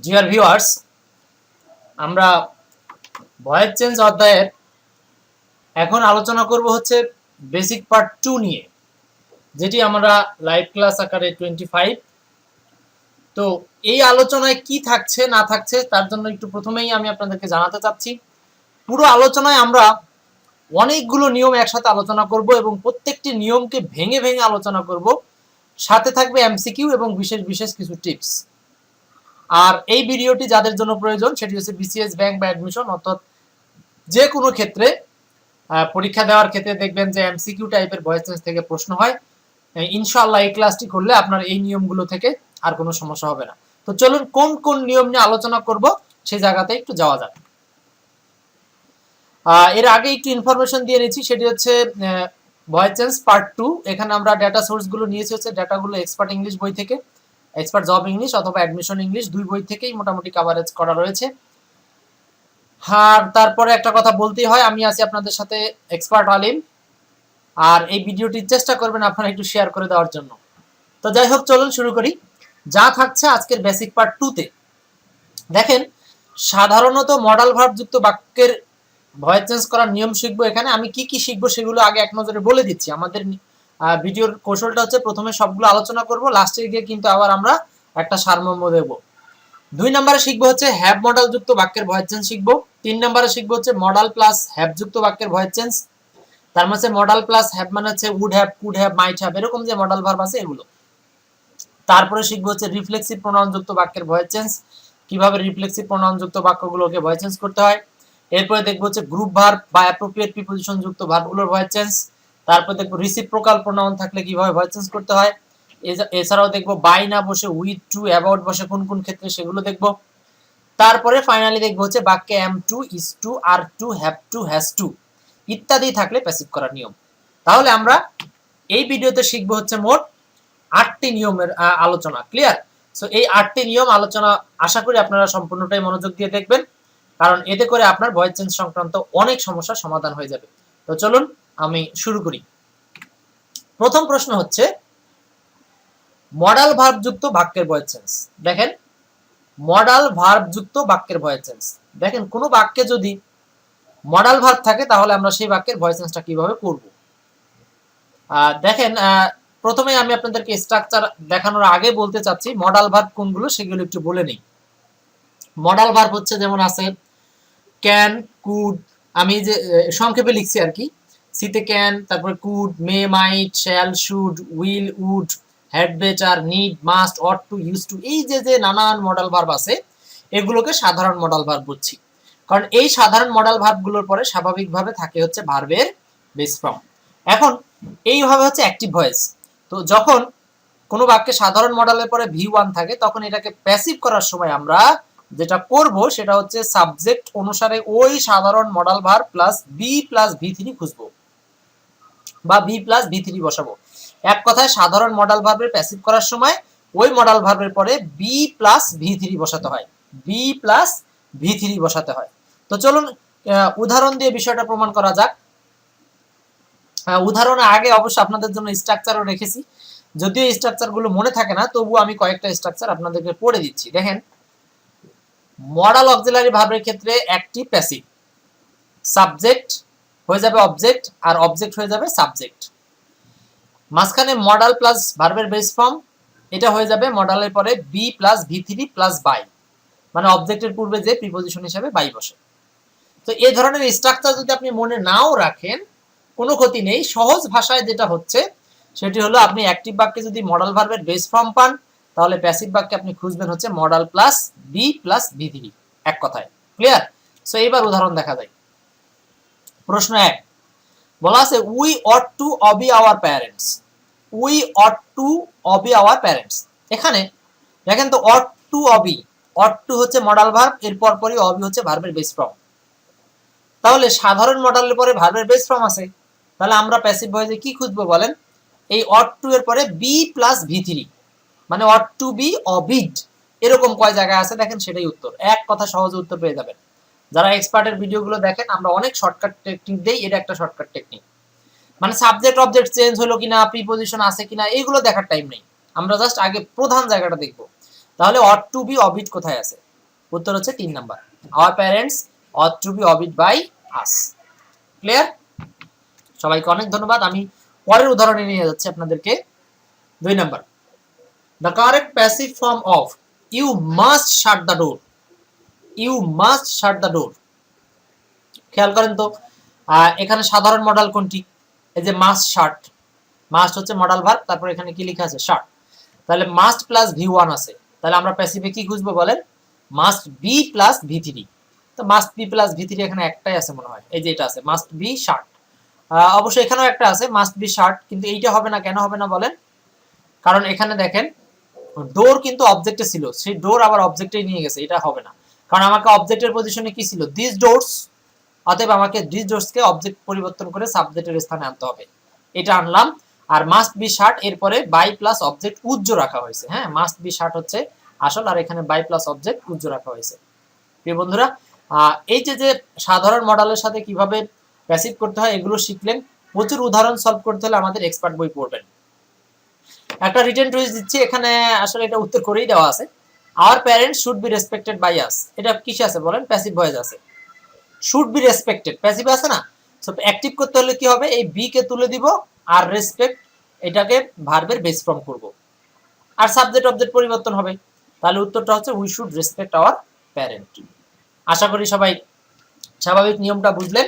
Dear viewers, আমরা voice change অধ্যায়ের এখন আলোচনা করব হচ্ছে বেসিক পার্ট 2 নিয়ে, যেটি আমরা লাইভ ক্লাস আকারে 25। তো এই আলোচনায় কি থাকছে না থাকছে তার জন্য একটু প্রথমেই আমি আপনাদেরকে জানাতে চাচ্ছি। পুরো আলোচনায় আমরা অনেকগুলো নিয়ম একসাথে আলোচনা করব এবং প্রত্যেকটি নিয়মকে ভেঙে ভেঙে আলোচনা করব। সাথে থাকবে এমসিকিউ এবং বিশেষ বিশেষ কিছু টিপস। আর এই ভিডিওটি যাদের জন্য প্রয়োজন সেটি হচ্ছে বিসিএস ব্যাংক বা অ্যাডমিশন, অর্থাৎ যে কোনো ক্ষেত্রে পরীক্ষা দেওয়ার ক্ষেত্রে দেখবেন যে এমসিকিউ টাইপের ভয়েস চেঞ্জ থেকে প্রশ্ন হয়। ইনশাআল্লাহ এই ক্লাসটি করলে আপনার এই নিয়মগুলো থেকে আর কোনো সমস্যা হবে না। তো চলুন কোন কোন নিয়ম নিয়ে আলোচনা করব সেই জায়গাতে একটু যাওয়া যাক। এর আগে একটু ইনফরমেশন দিয়ে নিচ্ছি, সেটি হচ্ছে ভয়েস চেঞ্জ পার্ট 2। এখানে আমরা ডাটা সোর্সগুলো নিয়েছি হচ্ছে ডাটাগুলো এক্সপার্ট ইংলিশ বই থেকে, এক্সপার্ট জব ইংলিশ অথবা অ্যাডমিশন ইংলিশ, দুই বই থেকেই মোটামুটি কভারেজ করা রয়েছে। আর তারপরে একটা কথা বলতেই হয়, আমি আছি আপনাদের সাথে এক্সপার্ট আলিম, আর এই ভিডিওটি চেষ্টা করবেন আপনারা একটু শেয়ার করে দেওয়ার জন্য। তো যাই হোক, চলুন শুরু করি। যা থাকছে আজকের বেসিক পার্ট 2-তে, দেখেন সাধারণত মডাল ভার্ব যুক্ত বাক্যের ভয়েস চেঞ্জ করার নিয়ম শিখবো। এখানে আমি কি কি শিখবো সেগুলো আগে এক নজরে বলে দিচ্ছি। আমাদের ভিডিওর কৌশলটা হচ্ছে প্রথমে সবগুলো আলোচনা করব, লাস্টে গিয়ে কিন্তু আবার আমরা একটা সারমর্ম দেব। 2 নম্বরে শিখবো হচ্ছে হ্যাভ মডাল যুক্ত বাক্যের ভয়েস চেঞ্জ শিখবো। 3 নম্বরে শিখবো হচ্ছে মডাল প্লাস হ্যাভ যুক্ত বাক্যের ভয়েস চেঞ্জ। তার মানে মডাল প্লাস হ্যাভ মানে হচ্ছে would have, could have, might have, এরকম যে মডাল ভার্ব আছে এগুলো। তারপরে শিখবো হচ্ছে রিফ্লেক্সিভ প্রোনাউন যুক্ত বাক্যের ভয়েস চেঞ্জ, কিভাবে রিফ্লেক্সিভ প্রোনাউন যুক্ত বাক্যগুলোকে ভয়েস চেঞ্জ করতে হয়। এরপরে দেখবো হচ্ছে গ্রুপ ভার্ব বা অ্যাপ্রোপ্রিয়েট প্রিপোজিশন যুক্ত ভার্বগুলোর ভয়েস চেঞ্জ। তারপর দেখবো রিসিপ্রোকাল প্রোনাউন থাকলে কিভাবে ভয়েস চেঞ্জ করতে হয়। এছাড়াও দেখবো বাই না বসে উইথ, টু, অ্যাবাউট বসে কোন কোন ক্ষেত্রে সেগুলো দেখবো। তারপরে ফাইনালি দেখবো হচ্ছে বাক্যে am to, is to, are to, have to, has to ইত্যাদি থাকলে প্যাসিভ করার নিয়ম। তাহলে আমরা এই ভিডিওতে শিখবো হচ্ছে মোট 8টি নিয়মের আলোচনা। ক্লিয়ার? সো এই 8টি নিয়ম আলোচনা আশা করি আপনারা সম্পূর্ণটাই মনোযোগ দিয়ে দেখবেন, কারণ এতে করে আপনার ভয়েস চেঞ্জ সংক্রান্ত অনেক সমস্যার সমাধান হয়ে যাবে। তো চলুন আমি শুরু করি। প্রথম প্রশ্ন হচ্ছে মডাল ভার্ব যুক্ত বাক্যের ভয়েস চেঞ্জ। দেখেন মডাল ভার্ব যুক্ত বাক্যের ভয়েস চেঞ্জ, দেখেন কোনো বাক্যে যদি মডাল ভার্ব থাকে তাহলে আমরা সেই বাক্যের ভয়েস চেঞ্জটা কিভাবে করব। দেখেন প্রথমে আমি আপনাদেরকে স্ট্রাকচার দেখানোর আগে বলতে চাচ্ছি মডাল ভার্ব কোনগুলো সেগুলো একটু বলে নেই। মডাল ভার্ব হচ্ছে যেমন আছে ক্যান, কুড, আমি যে সংক্ষেপে লিখছি আর কি, সিতে ক্যান, তারপরে could, may, might, shall, should, will, would, had better, need, must, ought to, use to, এই যে যে নানান মডাল ভার্ব আছে এগুলোকে সাধারণ মডাল ভার্ব বলছি, কারণ এই সাধারণ মডাল ভার্বগুলোর পরে স্বাভাবিকভাবে থাকে হচ্ছে ভার্বের বেস ফর্ম। এখন এইভাবে হচ্ছে অ্যাক্টিভ ভয়েস। তো যখন কোনো বাক্যে সাধারণ মডালের পরে V1 থাকে তখন এটাকে প্যাসিভ করার সময় আমরা যেটা করব সেটা হচ্ছে সাবজেক্ট অনুসারে ওই সাধারণ modal verb plus be plus V3 খুঁজবো বা বি প্লাস V3 বসাবো। এক কথায় সাধারণ মডাল ভার্বের প্যাসিভ করার সময় ওই মডাল ভার্বের পরে বি প্লাস V3 বসাতে হয়, বি প্লাস V3 বসাতে হয়। তো চলুন উদাহরণ দিয়ে বিষয়টা প্রমাণ করা যাক। উদাহরণের আগে অবশ্য আপনাদের জন্য স্ট্রাকচারও রেখেছি, যদিও স্ট্রাকচারগুলো মনে থাকে না তবুও আমি কয়েকটা স্ট্রাকচার আপনাদেরকে পড়ে দিচ্ছি। দেখেন মডাল অক্সিলারি ভার্বের ক্ষেত্রে অ্যাক্টিভ প্যাসিভ, সাবজেক্ট হয়ে যাবে অবজেক্ট আর অবজেক্ট হয়ে যাবে সাবজেক্ট। মাঝখানে মডাল প্লাস ভার্বের বেস ফর্ম, এটা হয়ে যাবে মডালের পরে be plus V3 plus by, মানে অবজেক্টের পূর্বে যে প্রিপোজিশন হিসেবে বাই বসে। তো এই ধরনের স্ট্রাকচার যদি আপনি মনে নাও রাখেন কোনো ক্ষতি নেই, সহজ ভাষায় যেটা হচ্ছে সেটি হলো আপনি অ্যাক্টিভ বাক্যে যদি মডাল ভার্বের বেস ফর্ম পান তাহলে প্যাসিভ বাক্যে আপনি খুঁজবেন হচ্ছে modal plus be plus V3, এক কথায়। ক্লিয়ার? সো এবার উদাহরণ দেখা যায়। প্রশ্ন 1 বলা আছে we ought to obey our parents, we ought to obey our parents. এখানে দেখেন তো ought to obey, ought to হচ্ছে মডাল ভার্ব, এর পরপরই অবি হচ্ছে ভার্বের বেস ফর্ম। তাহলে সাধারণ মডালের পরে ভার্বের বেস ফর্ম আছে, তাহলে আমরা প্যাসিভ ভয়েসে কি খুঁজবো বলেন? এই অট টু এর পরে বি প্লাস V3, মানে অট টু বি অবিড, এরকম কয় জায়গায় আছে দেখেন, সেটাই উত্তর। এক কথা সহজে উত্তর পেয়ে যাবেন। যারা এক্সপার্টের ভিডিওগুলো দেখেন আমরা অনেক শর্টকাট টেকনিক দেই, এটা একটা শর্টকাট টেকনিক। মানে সাবজেক্ট অবজেক্ট চেঞ্জ হলো কিনা, প্রিপোজিশন আছে কিনা এগুলো দেখার টাইম নেই, আমরা জাস্ট আগে প্রধান জায়গাটা দেখব। তাহলে অট টু বি অবিড কোথায় আছে? উত্তর হচ্ছে 3 number. Our parents ought to be obeyed by us. Clear? সবাইকে অনেক ধন্যবাদ। আমি পরের উদাহরণে নিয়ে যাচ্ছি আপনাদেরকে। 2 number, the correct passive form of you must shut the door. You must shut the door. খেয়াল করেন তো এখানে সাধারণ মডেল কোনটি? এই যে মাস্ট শাট, মাস্ট হচ্ছে মডাল ভার্ব, তারপর এখানে কি লেখা আছে? শাট। তাহলে মাস্ট প্লাস ভি1 আছে, তাহলে আমরা প্যাসিভে কি খুঁজবো বলেন? মাস্ট বি প্লাস ভি3। তো মাস্ট বি প্লাস ভি3 এখানে একটাই আছে মনে হয়, এই যে এটা আছে মাস্ট বি শাট। অবশ্যই এখানেও একটা আছে মাস্ট বি শাট, কিন্তু এইটা হবে না। কেন হবে না বলেন? কারণ এখানে দেখেন ডোর কিন্তু অবজেক্টে ছিল, সেই ডোর আবার অবজেক্টে নিয়ে গেছে, এটা হবে না। কারণ আমাকে অবজেক্টের পজিশনে কি ছিল? দিস ডোরস, অতএব আমাকে দিস ডোরসকে অবজেক্ট পরিবর্তন করে সাবজেক্টের স্থানে আনতে হবে, এটা আনলাম। আর মাস্ট বি শার্ট এর পরে বাই প্লাস অবজেক্ট উজ্জ রাখা হয়েছে। হ্যাঁ, মাস্ট বি শার্ট হচ্ছে আসল, আর এখানে বাই প্লাস অবজেক্ট উজ্জ রাখা হয়েছে। প্রিয় বন্ধুরা, এই যে সাধারণ মডেলের সাথে কিভাবে প্যাসিভ করতে হয় এগুলো শিখলেন। প্রচুর উদাহরণ সলভ করতে হলে আমাদের এক্সপার্ট বই পড়বেন। একটা রিটেন টুইস্ট দিচ্ছি, এখানে আসলে এটা উত্তর করেই দেওয়া আছে। Our parents should be respected by us, এটা কিসে আছে বলেন? প্যাসিভ ভয়েস আছে। শুড বি রেসপেক্টেড প্যাসিভ আছে না? সো অ্যাক্টিভ করতে হলে কি হবে? এই বি কে তুলে দিব, আর রেসপেক্ট এটাকে ভার্বের বেস ফর্ম করব, আর সাবজেক্ট অবজেক্ট পরিবর্তন হবে। তাহলে উত্তরটা হচ্ছে we should respect our parent. আশা করি সবাই স্বাভাবিক নিয়মটা বুঝলেন।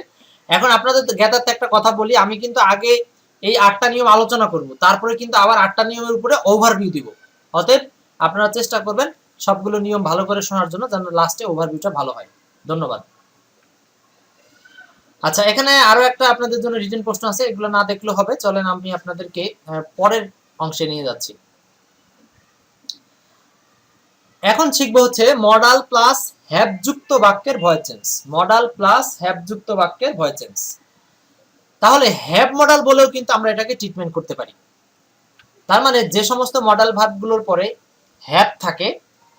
এখন আপনাদের জ্ঞাতার্থে একটা কথা বলি, আমি কিন্তু আগে এই 8টা নিয়ম আলোচনা করব, তারপরে কিন্তু আবার 8টা নিয়মের উপরে ওভারভিউ দিব। অতএব আপনারা চেষ্টা করবেন সবগুলো নিয়ম ভালো করে শোনার জন্য, যেন লাস্টে ওভারভিউটা ভালো হয়। ধন্যবাদ। আচ্ছা, এখানে আরো একটা আপনাদের জন্য রিটেন প্রশ্ন আছে, এগুলো না দেখলেও হবে। চলেন আমি আপনাদেরকে পরের অংশে নিয়ে যাচ্ছি। এখন শিখবো হচ্ছে মডাল প্লাস হ্যাভ যুক্ত বাক্যের voice change. Modal plus have যুক্ত বাক্যের ভয়েস চেঞ্জ। তাহলে হ্যাভ মডাল বলেও কিন্তু আমরা এটাকে ট্রিটমেন্ট করতে পারি। তার মানে যে সমস্ত মডাল ভার্বগুলোর পরে হ্যাভ থাকে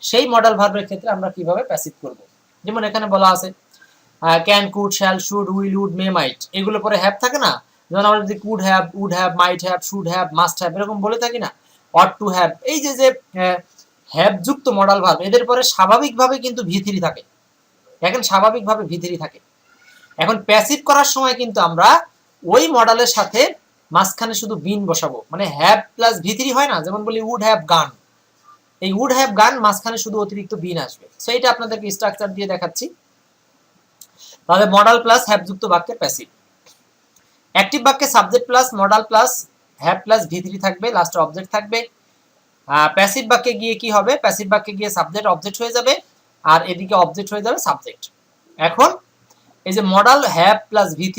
সেই মডাল ভার্বের ক্ষেত্রে আমরা কিভাবে প্যাসিভ করব। যেমন এখানে বলা আছে can, could, shall, should, will, would, may, might, এগুলো পরে হ্যাভ থাকে না? যেমন আমরা যদি could have, would have, might have, should have, must have এরকম বলে থাকি না? অট টু হ্যাভ, এই যে হ্যাভ যুক্ত মডাল ভার্ব, এদের পরে স্বাভাবিকভাবে কিন্তু ভি3 থাকে। দেখেন স্বাভাবিকভাবে ভি3 থাকে। এখন প্যাসিভ করার সময় কিন্তু আমরা ওই মডেলের সাথে মাঝখানে শুধু বিন বসাবো, মানে হ্যাভ প্লাস ভি3 হয় না? যেমন বলি উড হ্যাভ গান, এই উড হ্যাভ গান মাঝখানে শুধু অতিরিক্ত বিন আসবে। সো এটা আপনাদেরকে স্ট্রাকচার দিয়ে দেখাচ্ছি। তাহলে মডাল প্লাস হ্যাভ যুক্ত বাক্যের প্যাসিভ। অ্যাক্টিভ বাক্যে subject plus modal plus have plus ভি3 থাকবে, লাস্টে অবজেক্ট থাকবে। প্যাসিভ বাক্যে গিয়ে কি হবে? প্যাসিভ বাক্যে গিয়ে সাবজেক্ট অবজেক্ট হয়ে যাবে, আর এদিকে অবজেক্ট হয়ে যাবে সাবজেক্ট। এখন এই যে মডাল হ্যাভ প্লাস ভি3,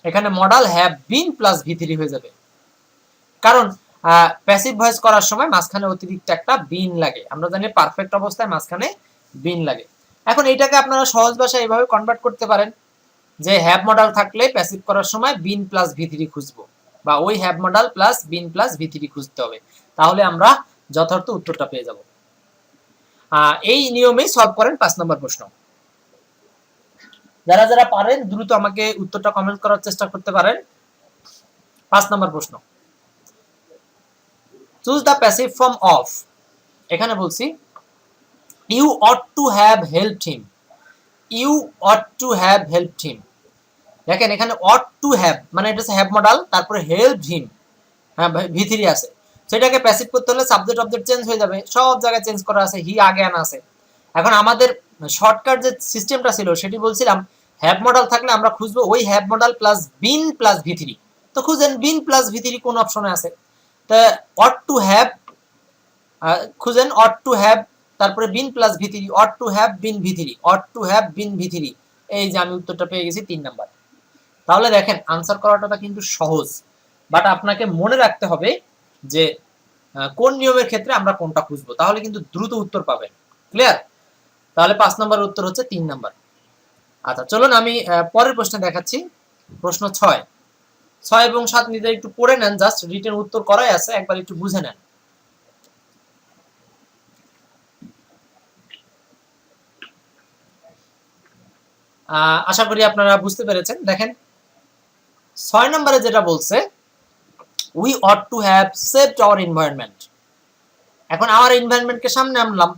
এখানে মডাল হ্যাভ বিন প্লাস ভি3 হয়ে যাবে, কারণ প্যাসিভ ভয়েস করার সময় মাঝখানে অতিরিক্ত একটা বিন লাগে। আমরা জানি পারফেক্ট অবস্থায় মাঝখানে বিন লাগে। এখন এইটাকে আপনারা সহজ ভাষায় এইভাবে কনভার্ট করতে পারেন যে হ্যাভ মডাল থাকলে প্যাসিভ করার সময় বিন প্লাস ভি3 খুঁজবো, বা ওই have modal plus been plus ভি3 খুঁজতে হবে, তাহলে আমরা যথার্থ উত্তরটা পেয়ে যাব। এই নিয়মেই সলভ করেন 5 নম্বর প্রশ্ন। যারা যারা পারেন দ্রুত আমাকে উত্তরটা কমেন্ট করার চেষ্টা করতে পারেন। 5 নম্বর প্রশ্ন, choose the passive form of. এখানে বলছি you ought to have helped him. You ought to have helped him. দেখেন এখানে অট টু হ্যাভ মানে এটা হচ্ছে হ্যাভ মডাল, তারপরে হেল্পড হিম, হ্যাঁ ভি3 আছে। সেটাকে প্যাসিভ করতে হলে সাবজেক্ট অবজেক্ট চেঞ্জ হয়ে যাবে, সব জায়গায় চেঞ্জ করা আছে, হি আগে আনা আছে। এখন আমাদের শর্টকাট যে সিস্টেমটা ছিল সেটি বলছিলাম হ্যাভ মডাল থাকলে আমরা খুঁজবো ওই have modal plus been plus ভি3। তো খুঁজেন বিন প্লাস ভি3 কোন অপশনে আছে? তা অট টু হ্যাভ খুঁজেন, অট টু হ্যাভ, তারপরে বিন plus ভি3, ought to have been ভি3, ought to have been ভি3। এই যে আমি উত্তরটা পেয়ে গেছি 3 নাম্বার। তাহলে দেখেন আনসার করাটা কিন্তু সহজ, বাট আপনাকে মনে রাখতে হবে যে কোন নিয়মের ক্ষেত্রে আমরা কোনটা খুঁজবো, তাহলে কিন্তু দ্রুত উত্তর পাবেন। ক্লিয়ার? তাহলে 5 নম্বরের উত্তর হচ্ছে 3 নাম্বার। আচ্ছা চলুন আমি পরের প্রশ্নে দেখাচ্ছি। প্রশ্ন 6 এবং 7 নিজে একটু পড়ে নেন, জাস্ট রিটেন উত্তর করাই আছে, একবার একটু বুঝে নেন। আশা করি আপনারা বুঝতে পেরেছেন। দেখেন 6 নম্বরে যেটা বলছে we ought to have saved our environment. এখন আওয়ার এনভায়রনমেন্টকে সামনে আনলাম,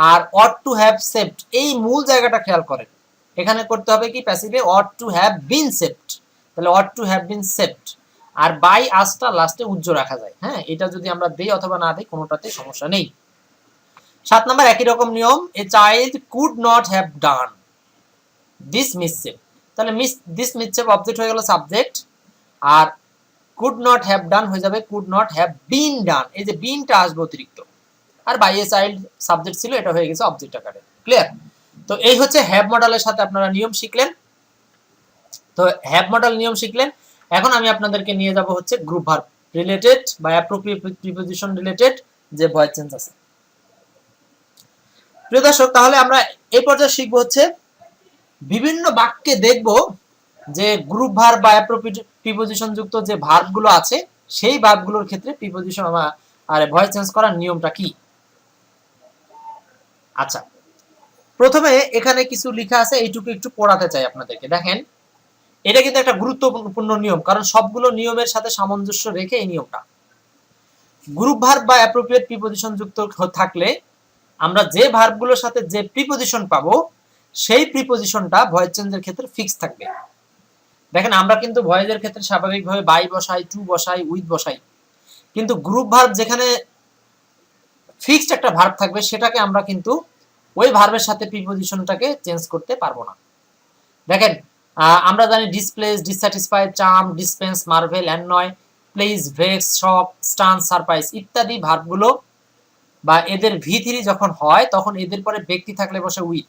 আর ought to have saved, এই মূল জায়গাটা খেয়াল করেন, এখানে করতে হবে কি প্যাসিভে ought to have been saved, তাহলে ought to have been saved। আর বাই আসটা লাস্টে উজ্জ্ব রাখা যায়, হ্যাঁ, এটা যদি আমরা দেই অথবা না দেই কোনোটাতে সমস্যা নেই। 7 নাম্বার একই রকম নিয়ম, a child could not have done this mischief, তাহলে দিস মিসসেভ অবজেক্ট হয়ে গেল সাবজেক্ট, আর কুড নট হ্যাভ ডান হয়ে যাবে could not have been done, এই যে বিনটা আসবে অতিরিক্ত, আর বাই এ চাইল্ড সাবজেক্ট ছিল, এটা হয়ে গেছে অবজেক্ট আকারে। ক্লিয়ার? তো এই হচ্ছে হ্যাভ মডেলের সাথে আপনারা নিয়ম শিখলেন। তো হ্যাভ মডেল নিয়ম শিখলেন, এখন আমি আপনাদেরকে নিয়ে যাব হচ্ছে গ্রুপ ভার্ব রিলেটেড বা অ্যাপ্রোপ্রিয়েট প্রিপোজিশন রিলেটেড যে ভয়েস চেঞ্জ আছে। প্রিয় দর্শক, তাহলে আমরা এই পর্যায়ে শিখব হচ্ছে বিভিন্ন বাক্যে দেখব যে গ্রুপ ভার্ব বা অ্যাপ্রোপ্রিয়েট প্রিপোজিশন যুক্ত যে ভার্বগুলো আছে সেই ভার্বগুলোর ক্ষেত্রে প্রিপোজিশন আর ভয়েস চেঞ্জ করার নিয়মটা কি। আচ্ছা, প্রথমে এখানে কিছু লেখা আছে, এইটুকু একটু পড়াতে চাই আপনাদেরকে। দেখেন, এটা কিন্তু একটা গুরুত্বপূর্ণ নিয়ম, কারণ সবগুলো নিয়মের সাথে সামঞ্জস্য রেখে এই নিয়মটা। গ্রুপ ভার্ব বা অ্যাপ্রোপ্রিয়েট প্রিপোজিশন যুক্ত থাকলে আমরা যে ভার্বগুলোর সাথে যে প্রিপোজিশন পাবো সেই প্রিপোজিশনটা ভয়েস চেঞ্জের ক্ষেত্রে ফিক্স থাকবে। দেখেন, আমরা কিন্তু ভয়েসের ক্ষেত্রে স্বাভাবিকভাবে বাই বসাই, টু বসাই, উইথ বসাই, কিন্তু গ্রুপ ভার্ব যেখানে ফিক্সড একটা ভার্ব থাকবে সেটাকে আমরা কিন্তু ওই ভার্বের সাথে প্রিপোজিশনটাকে চেঞ্জ করতে পারবো না। দেখেন, আমরা জানি displease, dissatisfy, charm, dispense, marvel, annoy, please, vex, shock, stun, surprise ইত্যাদি ভার্বগুলো বা এদের V3 যখন হয় তখন এদের পরে ব্যক্তি থাকলে বসে উইথ।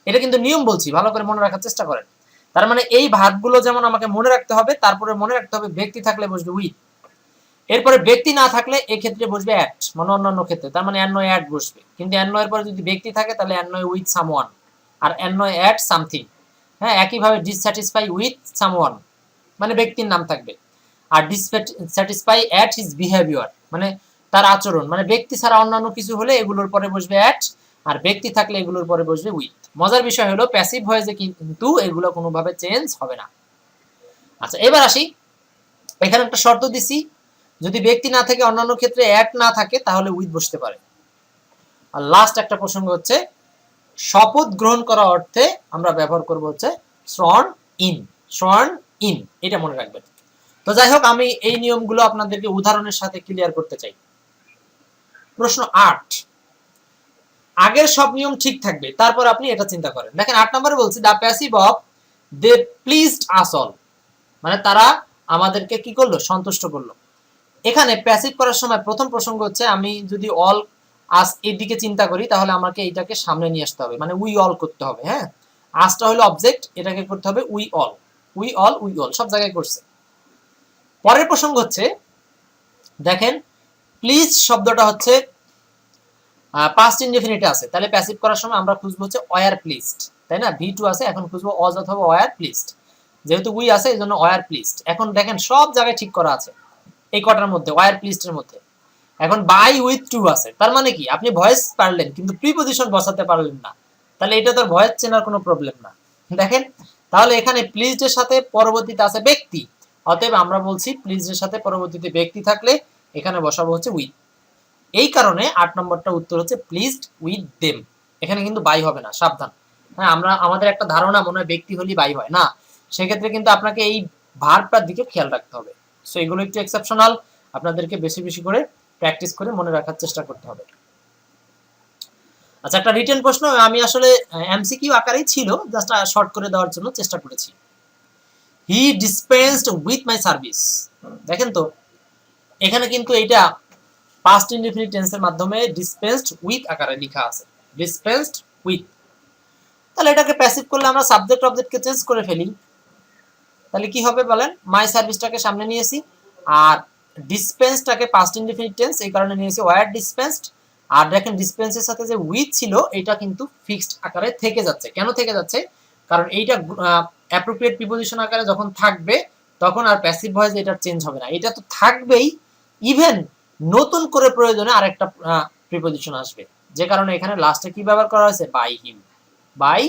এটা কিন্তু নিয়ম বলছি, ভালো করে মনে রাখার চেষ্টা করেন। তার মানে এই ভার্বগুলো যেমন আমাকে মনে রাখতে হবে, তারপরে মনে রাখতে হবে ব্যক্তি থাকলে বসবে উইথ, এরপরে ব্যক্তি না থাকলে এই ক্ষেত্রে বসবে অ্যাট, মানে অন্যান্য ক্ষেত্রে, তার মানে অ্যানয় অ্যাট বসবে। কিন্তু অ্যানয়ের পরে যদি ব্যক্তি থাকে তাহলে অ্যানয় উইথ সামওয়ান, আর অ্যানয় অ্যাট সামথিং। হ্যাঁ, একইভাবে ডিসস্যাটিসফাই উইথ সামওয়ান মানে ব্যক্তির নাম থাকবে, আর ডিসস্যাটিসফাই অ্যাট হিজ বিহেভিয়ার মানে তার আচরণ, মানে ব্যক্তি ছাড়া অন্যান্য কিছু হলে এগুলোর পরে বসবে অ্যাট, আর ব্যক্তি থাকলে এগুলোর পরে বসবে উইথ। মজার বিষয় হলো প্যাসিভ ভয়েসে কিন্তু এগুলো কোনোভাবে চেঞ্জ হবে না। আচ্ছা, এবার আসি, এখানে একটা শর্ত দিছি, যদি ব্যক্তি না থাকে অন্যান্য ক্ষেত্রে অ্যাট না থাকে তাহলে উইথ বসতে পারে। আর লাস্ট একটা প্রসঙ্গ হচ্ছে শপথ গ্রহণ করা অর্থে আমরা ব্যবহার করব হচ্ছে sworn in, sworn in, এটা মনে রাখবেন। তো যাই হোক, আমি এই নিয়মগুলো আপনাদেরকে উদাহরণের সাথে ক্লিয়ার করতে চাই। প্রশ্ন 8, আগের সব নিয়ম ঠিক থাকবে, তারপর আপনি এটা চিন্তা করেন। দেখেন 8 নম্বরে বলছি the passive of they pleased us all, মানে তারা আমাদেরকে কি করলো, সন্তুষ্ট করলো। এখানে প্যাসিভ করার সময় প্রথম প্রসঙ্গ হচ্ছে আমি যদি অল আস এর দিকে চিন্তা করি তাহলে আমাকে এইটাকে সামনে নিয়ে আসতে হবে, মানে উই অল করতে হবে। হ্যাঁ, আসটা হলো অবজেক্ট, এটাকে করতে হবে we all, we all, we all সব জায়গায় করছে। পরের প্রসঙ্গ হচ্ছে দেখেন প্লিজ শব্দটা হচ্ছে পাস্ট ইনডেফিনিটে আছে, তাহলে প্যাসিভ করার সময় আমরা খুঁজবো হচ্ছে ওয়ার প্লিজড, তাই না? V2 আছে, এখন খুঁজবো অজ অথবা ওয়ার প্লিজড, যেহেতু উই আছে এই জন্য ওয়ার প্লিজড। এখন দেখেন সব জায়গায় ঠিক করা আছে এই কটার মধ্যে, ওয়ার প্লিজড এর মধ্যে। এখন বাই উইথ টু আছে, তার মানে কি আপনি ভয়েস পারলেন কিন্তু প্রিপোজিশন বসাতে পারলেন না, তাহলে এটা তো ভয়েস চেনার কোনো প্রবলেম না। দেখেন, তাহলে এখানে প্লিজড এর সাথে পরবর্তীতে আছে ব্যক্তি, অতএব আমরা বলছি প্লিজড এর সাথে পরবর্তীতে ব্যক্তি থাকলে এখানে বসাবো হচ্ছে উইথ। এই কারণে 8 নম্বরটা উত্তর হচ্ছে প্লিজড উইথ দেম, এখানে কিন্তু বাই হবে না, সাবধান। হ্যাঁ, আমাদের একটা ধারণা মনে হয় ব্যক্তি হলেই বাই হয় না, সেক্ষেত্রে কিন্তু আপনাকে এই ভার্বটার দিকে খেয়াল রাখতে হবে। সো এগুলো একটু এক্সেপশনাল, আপনাদেরকে বেশি বেশি করে প্র্যাকটিস করে মনে রাখার চেষ্টা করতে হবে। আচ্ছা, একটা রিটেন প্রশ্ন, আমি আসলে এমসিকিউ আকারেই ছিল, জাস্ট শর্ট করে দেওয়ার জন্য চেষ্টা করেছি। হি ডিসপেন্সড উইথ মাই সার্ভিস, দেখেন তো এখানে কিন্তু এইটা পাস্ট ইনডেফিনিট টেন্সের মাধ্যমে ডিসপেন্সড উইথ আকারে লেখা আছে, ডিসপেন্সড উইথ। তাহলে এটাকে প্যাসিভ করলে আমরা সাবজেক্ট অবজেক্টকে চেঞ্জ করে ফেলি, তাহলে কি হবে বলেন? মাই সার্ভিসটাকে সামনে নিয়েছি, আর ডিসপেন্সটাকে পাস্ট ইনডেফিনিট টেন্স এই কারণে নিয়েছি ওয়্যার ডিসপেন্সড। আর দেখেন ডিসপেন্সের সাথে যে উইথ ছিল এটা কিন্তু ফিক্সড আকারে থেকে যাচ্ছে। কেন থেকে যাচ্ছে? কারণ এইটা অ্যাপ্রোপ্রিয়েট প্রিপোজিশন আকারে যখন থাকবে তখন আর প্যাসিভ ভয়েস এটা চেঞ্জ হবে না, এটা তো থাকবেই। ইভেন নতুন করে প্রয়োজনে আরেকটা প্রিপোজিশন আসবে, যে কারণে এখানে লাস্টে কি ব্যবহার করা হয়েছে? By him, by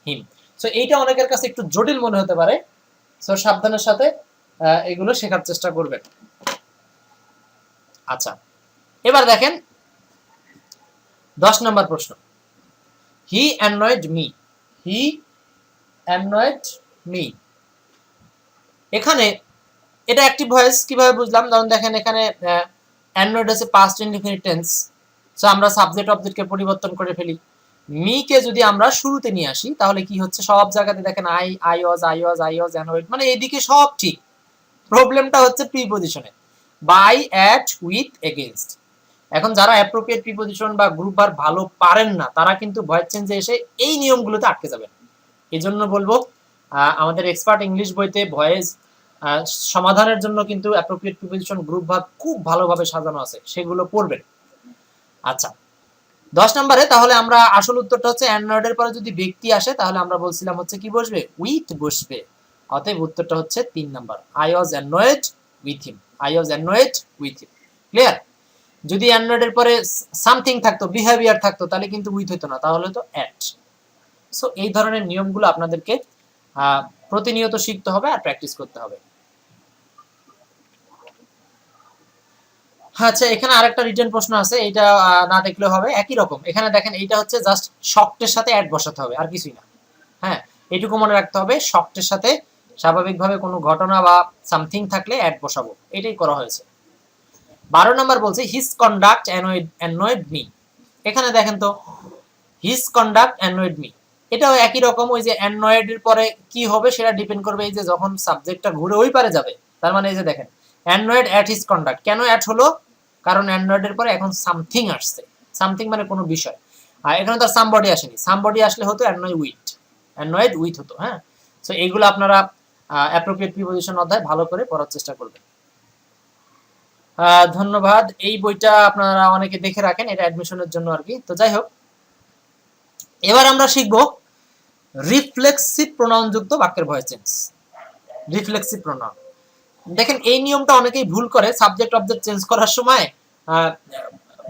him. So এইটা অনেকের কাছে একটু জটিল মনে হতে পারে, সো সাবধানের সাথে এগুলো শেখার চেষ্টা করবেন। আচ্ছা, এবার দেখেন 10 নম্বর প্রশ্ন, হি অ্যানয়েড মি, হি অ্যানয়েড মি। এখানে এটা অ্যাক্টিভ ভয়েস কিভাবে বুঝলাম, ধরুন দেখেন এখানে অ্যানয়েড আছে পাস্ট ইনডিফিনিট টেন্স, সো আমরা সাবজেক্ট অবজেক্টকে পরিবর্তন করে ফেলি। মি কে যদি আমরা শুরুতে নিয়ে আসি তাহলে কি হচ্ছে, সব জায়গাতে দেখেন আই ওয়াজ অ্যানয়েড, মানে এইদিকে সব ঠিক, প্রবলেমটা হচ্ছে প্রিপজিশনে, বাই, অ্যাট, উইথ, এগেইনস্ট। এখন যারা অ্যাপ্রোপ্রিয়েট প্রিপজিশন বা গ্রুপ ভার্ব ভালো পারেন না তারা কিন্তু ভয়েস চেঞ্জে এসে এই নিয়মগুলোতে আটকে যাবেন। এই জন্য বলবো আমাদের এক্সপার্ট ইংলিশ বইতে ভয়েস সমাধানের জন্য কিন্তু অ্যাপ্রোপ্রিয়েট প্রিপজিশন, গ্রুপ ভার্ব খুব ভালোভাবে সাজানো আছে, সেগুলো পড়বেন। আচ্ছা, 10 নম্বরে তাহলে আমরা আসল উত্তরটা হচ্ছে অ্যানয়েডের পরে যদি ব্যক্তি আসে তাহলে আমরা বলছিলাম হচ্ছে কি বসবে, উইথ বসবে। অতএব উত্তরটা হচ্ছে 3 number, I was annoyed with him, I was annoyed with him. Clear? যদি অ্যানয়েডের পরে সামথিং থাকতো, বিহেভিয়ার থাকতো, তাহলে কিন্তু উইথ হতো না, তাহলে তো অ্যাট। সো এই ধরনের নিয়মগুলো আপনাদেরকে প্রতিনিয়ত শিখতে হবে আর প্র্যাকটিস করতে হবে। আচ্ছা, এখানে আরেকটা রিটেন প্রশ্ন আছে, এটা না দেখলেও হবে, একই রকম। এখানে দেখেন এইটা হচ্ছে জাস্ট শক্টের সাথে অ্যাড বসাতে হবে, আর কিছুই না। হ্যাঁ, এটুকু মনে রাখতে হবে, শক্টের সাথে স্বাভাবিকভাবে কোনো ঘটনা বা সামথিং থাকলে অ্যাড বসাবো, এটাই করা হয়েছে। 12 নম্বর বলছে হিজ কন্ডাক্ট অ্যানয়েড মি। এখানে দেখেন তো, হিজ কন্ডাক্ট অ্যানয়েড মি, এটাও একই রকম, ওই যে অ্যানয়েড এর পরে কি হবে সেটা ডিপেন্ড করবে এই যে যখন সাবজেক্টটা ঘুরে ওই পারে যাবে। তার মানে এই যে দেখেন অ্যানয়েড অ্যাট হিজ কন্ডাক্ট, কেন অ্যাট হলো, কারণ অ্যানয়েড এর পরে এখন সামথিং আসছে, সামথিং মানে কোনো বিষয়, আর এখানে তার সামবডি আসেনি, সামবডি আসলে হতো অ্যানয়েড উইথ হতো। হ্যাঁ, সো এইগুলো আপনারা অ্যাপ্রোপ্রিয়েট প্রিপজিশন অধ্যায় ভালো করে পড়ার চেষ্টা করবেন। ধন্যবাদ। এই বইটা আপনারা অনেকে দেখে রাখেন, এটা অ্যাডমিশনের জন্য আর কি। তো যাই হোক, এবার আমরা শিখব রিফ্লেক্সিভ প্রোনাউন যুক্ত বাক্যের ভয়েস চেঞ্জ। রিফ্লেক্সিভ প্রোনাউন, দেখেন এই নিয়মটা অনেকেই ভুল করে, সাবজেক্ট অবজেক্ট চেঞ্জ করার সময়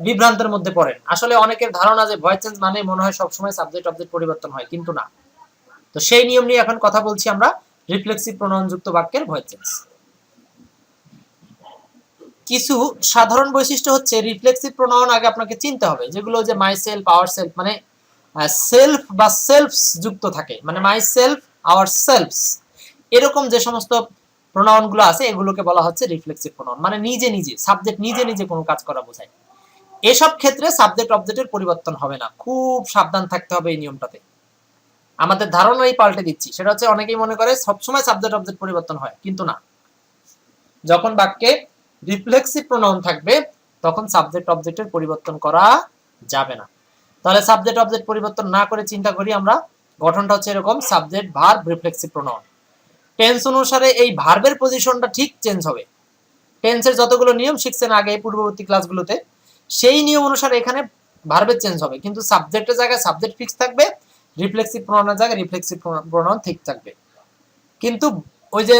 বিভ্রান্তের মধ্যে পড়েন। আসলে অনেকের ধারণা যে ভয়েস চেঞ্জ মানে মনে হয় সবসময় সাবজেক্ট অবজেক্ট পরিবর্তন হয়, কিন্তু না। তো সেই নিয়ম নিয়ে এখন কথা বলছি আমরা, রিফ্লেক্সিভ প্রোনাউন যুক্ত বাক্যের ভয়েস চেঞ্জ। কিছু সাধারণ বৈশিষ্ট্য হচ্ছে রিফ্লেক্সিভ প্রোনাউন আগে আপনাকে চিনতে হবে, যেগুলো যে মাই সেলফ, আওয়ার সেলফ, মানে সেলফ বা সেলফস যুক্ত থাকে, মানে মাই সেলফ, আওয়ার সেলফস, এরকম যে সমস্ত প্রোনাউন গুলো আছে এগুলোকে বলা হচ্ছে রিফ্লেক্সিভ প্রোনাউন, মানে নিজে নিজে সাবজেক্ট নিজে নিজে কোনো কাজ করা বোঝায়। এসব ক্ষেত্রে সাবজেক্ট অবজেক্টের পরিবর্তন হবে না, খুব সাবধান থাকতে হবে এই নিয়মটাতে। আমাদের ধারণাই পাল্টে দিচ্ছি, সেটা হচ্ছে অনেকেই মনে করে সবসময় সাবজেক্ট অবজেক্ট পরিবর্তন হয়, কিন্তু না। যখন বাক্যে রিফ্লেক্সিভ প্রোনাউন থাকবে তখন সাবজেক্ট অবজেক্টের পরিবর্তন করা যাবে না। তাহলে সাবজেক্ট অবজেক্ট পরিবর্তন না করে চিন্তা করি আমরা, গঠনটা হচ্ছে এরকম, subject verb reflexive pronoun. Tense অনুসারে এই ভার্বের পজিশনটা ঠিক চেঞ্জ হবে। টেন্সের যতগুলো নিয়ম শিখছেন আগে পূর্ববর্তী ক্লাসগুলোতে, সেই নিয়ম অনুসারে এখানে ভার্বের চেঞ্জ হবে, কিন্তু সাবজেক্টের জায়গায় সাবজেক্ট ফিক্স থাকবে, রিফ্লেক্সিভ প্রোনাউনের জায়গায় রিফ্লেক্সিভ প্রোনাউন ঠিক থাকবে। কিন্তু ওই যে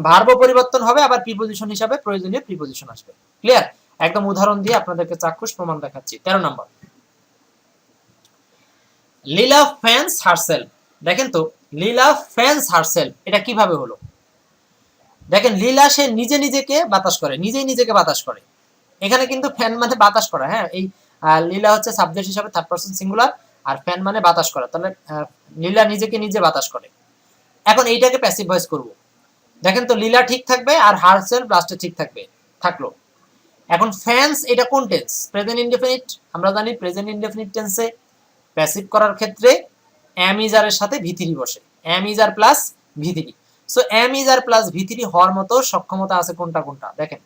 ভার্ব পরিবর্তন হবে, আবার প্রিপজিশন হিসাবে প্রয়োজনীয় প্রিপজিশন আসবে। ক্লিয়ার? একদম উদাহরণ দিয়ে আপনাদেরকে চাক্ষুষ প্রমাণ দেখাচ্ছি। 13 নম্বর, লীলা ফ্যান্স হারসেলফ। দেখেন তো, লীলা ফ্যান্স হারসেলফ, এটা কিভাবে হলো? দেখেন, লীলা সে নিজে নিজেকে বাতাস করে, নিজেই নিজেকে বাতাস করে। এখানে কিন্তু ফ্যান মানে বাতাস করা। হ্যাঁ, এই লীলা হচ্ছে সাবজেক্ট হিসাবে থার্ড পারসন সিঙ্গুলার, আর ফ্যান মানে বাতাস করা, তাহলে লীলা নিজেকে নিজে বাতাস করে। এখন এইটাকে প্যাসিভ ভয়েস করব। দেখেন তো, লীলা ঠিক থাকবে আর হারসেলফ লাস্টে ঠিক থাকবে, থাকলো। এখন ফ্যান্স, এটা কোন টেন্স? Present indefinite. আমরা জানি প্রেজেন্ট ইনডেফিনিট টেন্সে প্যাসিভ করার ক্ষেত্রে এম ইজ আর এর সাথে ভি3 বসে, এম ইজ আর প্লাস ভি3। So am is are plus ভি3 হওয়ার মতো সক্ষমতা আছে কোনটা কোনটা? দেখেন,